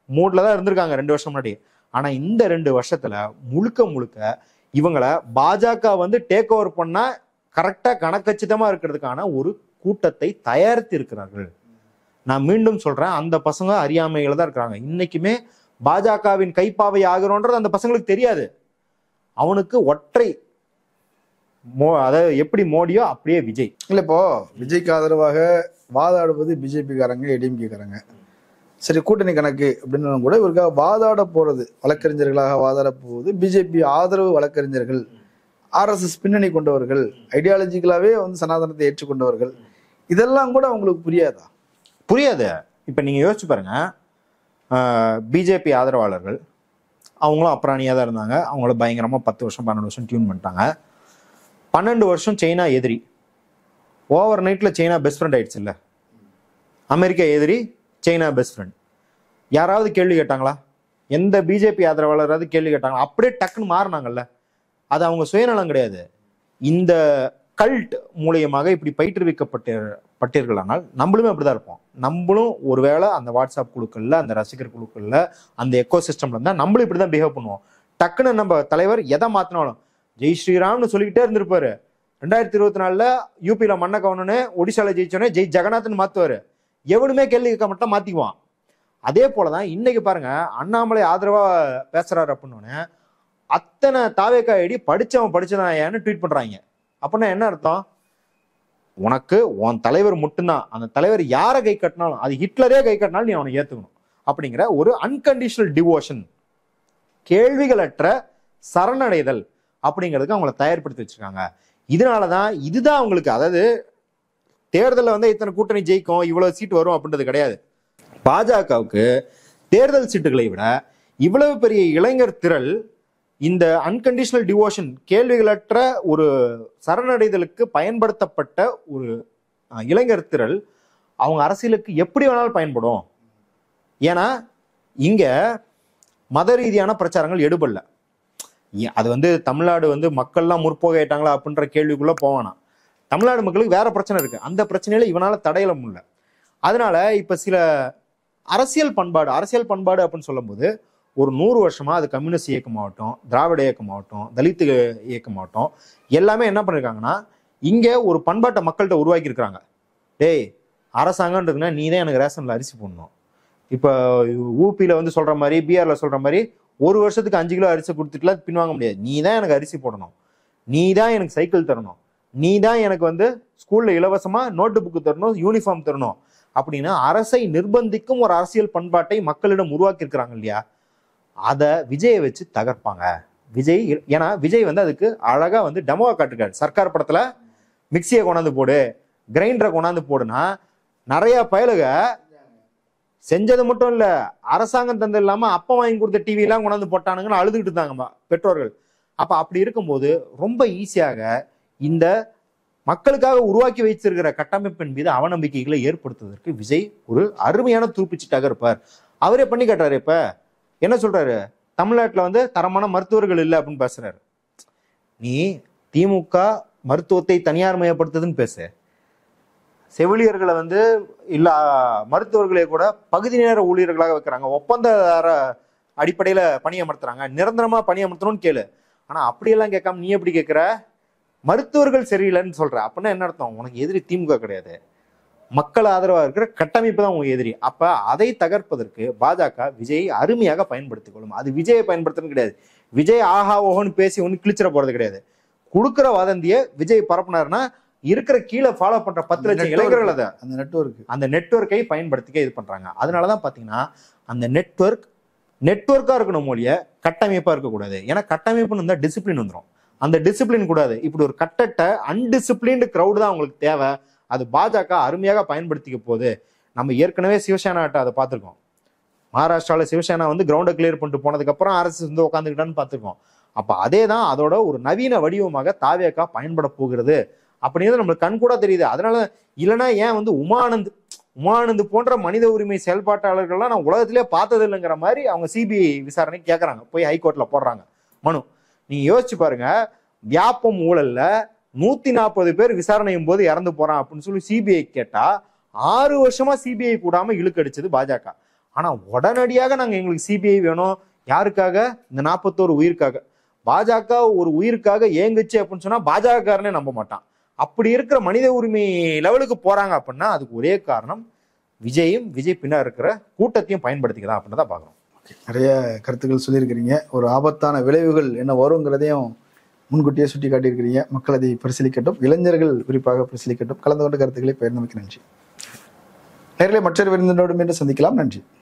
மூட்ல தான் இருந்திருக்காங்க 2 வருஷம் முன்னாடி. ஆனா இந்த 2 வருஷத்துல முழுக்க இவங்களை பாஜக வந்து டேக் ஓவர் பண்ணா கரெக்டா கணக்கச்சிதமா இருக்கிறதுக்கான ஒரு கூட்டத்தை தயாரித்து இருக்கிறார்கள். நான் மீண்டும் சொல்றேன், அந்த பசங்க அறியாமையில தான் இருக்கிறாங்க. இன்னைக்குமே பாஜகவின் கைப்பாவை ஆகிறோன்றது அந்த பசங்களுக்கு தெரியாது. அவனுக்கு ஒற்றை அதாவது எப்படி மோடியோ அப்படியே விஜய். இல்ல இப்போ விஜய்க்கு ஆதரவாக வாதாடுவது பிஜேபி காரங்க, ஏடிஎம்கே காரங்க. சரி கூட்டணி கணக்கு அப்படின்னு கூட இவருக்காக வாதாட போறது, வழக்கறிஞர்களாக வாதாட போவது பிஜேபி ஆதரவு வழக்கறிஞர்கள், ஆர்எஸ்எஸ் பின்னணி கொண்டவர்கள், ஐடியாலஜிக்கலாவே வந்து சனாதனத்தை ஏற்றுக்கொண்டவர்கள், இதெல்லாம் கூட அவங்களுக்கு புரியாதா? புரியாது. இப்ப நீங்க யோசிச்சு பாருங்க, பிஜேபி ஆதரவாளர்கள் அவங்களும் அப்புறாணியாக தான் இருந்தாங்க. அவங்கள பயங்கரமா 10 வருஷம் 12 வருஷம் டியூன் பண்ணிட்டாங்க. 12 வருஷம் சைனா எதிரி, ஓவர் நைட்ல சைனா பெஸ்ட் ஃப்ரெண்ட் ஆயிடுச்சு இல்ல. அமெரிக்கா எதிரி, சைனா பெஸ்ட் ஃப்ரெண்ட். யாராவது கேள்வி கேட்டாங்களா? எந்த பிஜேபி ஆதரவாளராவது கேள்வி கேட்டாங்களா? அப்படியே டக்குன்னு மாறினாங்கல்ல. அது அவங்க சுயநலம் கிடையாது. இந்த கல்ட் மூலியமாக இப்படி பயிற்றுவிக்கப்பட்டீர்களானால் நம்மளுமே அப்படிதான் இருப்போம். நம்மளும் ஒருவேளை அந்த வாட்ஸ்அப் குழுக்கள்ல, அந்த ரசிகர் குழுக்கள்ல, அந்த எக்கோ சிஸ்டம்ல இருந்தா நம்மளும் இப்படிதான் பிஹேவ் பண்ணுவோம். டக்குன்னு நம்ம தலைவர் எதை மாத்தினாலும் ஜெய் ஸ்ரீராம்னு சொல்லிக்கிட்டே இருந்திருப்பாரு. 2024 யூபியில மண்ணை கவனன்னு, ஒடிசால ஜெயிச்சோன்னே ஜெய் ஜெகநாத்னு மாத்துவாரு. எவனுமே கேள்வி கேட்க மட்டும் மாத்திக்குவான். அதே போலதான் இன்னைக்கு பாருங்க, அண்ணாமலை ஆதரவா பேசுறாரு அப்படின்னு அத்தனை தாவேக்கா ஐடி படிச்சவன் படிச்சதான் ஏன்னு ட்வீட் பண்றாங்க. அப்படின்னா என்ன அர்த்தம்? உனக்கு உன் தலைவர் மட்டும்தான், அந்த தலைவர் யாரை கை கட்டினாலும், அது ஹிட்லரே கை கட்டினாலும் நீ அவனை ஏத்துக்கணும் அப்படிங்கிற ஒரு அன்கண்டிஷனல் டிவோஷன், கேள்விகளற்ற சரணடைதல் அப்படிங்கிறதுக்கு அவங்கள தயார்படுத்தி வச்சிருக்காங்க. இதனாலதான் இதுதான் அவங்களுக்கு, அதாவது தேர்தலில் வந்து இத்தனை கூட்டணி ஜெயிக்கும், இவ்வளவு சீட்டு வரும் அப்படின்றது கிடையாது. பாஜகவுக்கு தேர்தல் சீட்டுகளை விட இவ்வளவு பெரிய இளைஞர் திரள், இந்த அன்கண்டிஷனல் டிவோஷன், கேள்விகளற்ற ஒரு சரணடைதலுக்கு பயன்படுத்தப்பட்ட ஒரு இளைஞர் திரள் அவங்க அரசியலுக்கு எப்படி வேணாலும் பயன்படும். ஏன்னா இங்க மத ரீதியான பிரச்சாரங்கள் எடுபடல. அது வந்து தமிழ்நாடு வந்து மக்கள்லாம் முற்போகையிட்டாங்களா அப்படின்ற கேள்விக்குள்ள போவானா. தமிழ்நாடு மக்களுக்கு வேற பிரச்சனை இருக்கு, அந்த பிரச்சனையில இவனால தடையில முடியல. அதனால இப்ப சில அரசியல் பண்பாடு அப்படின்னு சொல்லும் போது ஒரு 100 வருஷமா அது கம்யூனிஸ்ட் இயக்கமாகட்டும், திராவிட இயக்கமாகட்டும், தலித் இயக்கமாகட்டும், எல்லாமே என்ன பண்ணிருக்காங்கன்னா இங்க ஒரு பண்பாட்டை மக்கள்கிட்ட உருவாக்கி இருக்காங்க. டேய் அரசாங்கன்றதுன்னா நீ தான் எனக்கு ரேஷன்ல அரிசி போடணும். இப்போ ஊபியில வந்து சொல்ற மாதிரி, பீகார்ல சொல்ற மாதிரி ஒரு வருஷத்துக்கு 5 கிலோ அரிசி கொடுத்துட்டுலாம் பின்வாங்க முடியாது. நீ தான் எனக்கு அரிசி போடணும், நீ தான் எனக்கு சைக்கிள் தரணும், நீ தான் எனக்கு வந்து ஸ்கூல்ல இலவசமா நோட்டு புக்கு தரணும், யூனிஃபார்ம் தரணும் அப்படின்னு அரசை நிர்பந்திக்கும் ஒரு அரசியல் பண்பாட்டை மக்களிடம் உருவாக்கி இருக்கிறாங்க இல்லையா. அதை விஜயை வச்சு தகர்ப்பாங்க. ஏன்னா விஜய் வந்து அதுக்கு அழகா வந்து டெமோவா காட்டிருக்காரு. சர்க்கார் படத்துல மிக்சியை கொண்டாந்து போடு, கிரைண்டரை கொண்டாந்து போடுனா நிறைய பயலுக செஞ்சது மட்டும் இல்ல, அரசாங்கம் தந்து இல்லாம அப்பா வாங்கி கொடுத்த டிவி எல்லாம் கொண்டாந்து போட்டானுங்கன்னு அழுதுகிட்டு இருந்தாங்க பெற்றோர்கள். அப்ப அப்படி இருக்கும்போது ரொம்ப ஈஸியாக இந்த மக்களுக்காக உருவாக்கி வைத்திருக்கிற கட்டமைப்பின் மீது அவநம்பிக்கைகளை ஏற்படுத்துவதற்கு விஜய் ஒரு அருமையான துருப்பிச்சிட்டாக இருப்பார். அவரே பண்ணி காட்டுறாரு. இப்ப என்ன சொல்றாரு, தமிழ்நாட்டுல வந்து தரமான மருத்துவர்கள் இல்லை அப்படின்னு பேசுறாரு. நீ திமுக மருத்துவத்தை தனியார் மயப்படுத்துதுன்னு பேசு, செவிலியர்களை வந்து இல்ல மருத்துவர்களை கூட பகுதி நேர ஊழியர்களாக வைக்கிறாங்க, ஒப்பந்த அடிப்படையில பணியமர்த்துறாங்க, நிரந்தரமா பணியமர்த்தணும்னு கேளு. ஆனா அப்படியெல்லாம் கேட்காம நீ எப்படி கேட்கிற, மருத்துவர்கள் சரியில்லைன்னு சொல்ற. அப்படின்னா என்ன அர்த்தம்? உனக்கு எதிரி திமுக கிடையாது, மக்கள் ஆதரவா இருக்கிற கட்டமைப்பு தான் உங்க எதிரி. அப்ப அதை தகர்ப்பதற்கு பாஜக விஜயை அருமையாக பயன்படுத்திக் கொள்ளும். அது விஜயை பயன்படுத்துறது கிடையாது. விஜய் ஆஹா ஓஹோன்னு பேசி ஒண்ணு கிழிச்சிட போறது கிடையாது. கொடுக்குற வதந்திய விஜய் பரப்புனாருன்னா இருக்கிற கீழே ஃபாலோ பண்ற 10 லட்சம் இளைஞர்கள் அதை அந்த நெட்வொர்க்கை பயன்படுத்திக்க இது பண்றாங்க. அதனாலதான் பாத்தீங்கன்னா அந்த நெட்வொர்க்கா இருக்கணும் மொழிய கட்டமைப்பா இருக்கக்கூடாது. ஏன்னா கட்டமைப்புன்னு இருந்தா டிசிப்ளின் வந்துடும். அந்த டிசிப்ளின் கூடாது. இப்படி ஒரு கட்டட்ட அன்டிசிப்ளின்டு கிரௌடு தான் அவங்களுக்கு தேவை. அது பாஜக அருமையாக பயன்படுத்திக்க போகுது. நம்ம ஏற்கனவே சிவசேனாட்ட அதை பார்த்துருக்கோம். மகாராஷ்டிராவில் சிவசேனா வந்து கிரவுண்டை கிளியர் பண்ணிட்டு போனதுக்கு அப்புறம் அரசு வந்து உட்காந்துக்கிட்டான்னு பார்த்துருக்கோம். அப்ப அதே தான் அதோட ஒரு நவீன வடிவமாக தாவேகா பயன்பட போகிறது அப்படிங்கிறது நம்மளுக்கு கண் கூட தெரியுது. அதனால இல்லைன்னா ஏன் வந்து உமானந்த் போன்ற மனித உரிமை செயல்பாட்டாளர்கள்லாம் நான் உலகத்திலே பார்த்தது இல்லைங்கிற மாதிரி அவங்க சிபிஐ விசாரணை கேட்கறாங்க, போய் ஹைகோர்ட்ல போடுறாங்க மனு. நீங்க யோசிச்சு பாருங்க, வியாபம் ஊழல்ல 140 பேர் விசாரணையும் போது இறந்து போறான் அப்படின்னு சொல்லி சிபிஐ கேட்டா 6 வருஷமா சிபிஐ கூடாம இழுக்கடிச்சது பாஜக. ஆனா உடனடியாக நாங்க எங்களுக்கு சிபிஐ வேணும். யாருக்காக? இந்த 41 உயிருக்காக. பாஜக ஒரு உயிருக்காக ஏங்குச்சு அப்படின்னு சொன்னா பாஜகக்காரனே நம்ப மாட்டான். அப்படி இருக்கிற மனித உரிமை லெவலுக்கு போறாங்க அப்படின்னா அதுக்கு ஒரே காரணம் விஜயும் விஜய் பின்னா இருக்கிற கூட்டத்தையும் பயன்படுத்திக்கலாம் அப்படின்னு தான் பாக்குறோம். நிறைய கருத்துக்கள் சொல்லியிருக்கிறீங்க. ஒரு ஆபத்தான விளைவுகள் என்ன வருங்கிறதையும் முன்கூட்டியே சுட்டி காட்டியிருக்கிறீங்க. மக்கள் அதை பரிசீலிக்கட்டும், இளைஞர்கள் குறிப்பாக பரிசீலிக்கட்டும். கலந்து கொண்ட கருத்துக்களை பகிர்ந்தமைக்கு நன்றி. நேரிலே மற்றொரு விருந்தினரோடு மீண்டும் சந்திக்கலாம். நன்றி.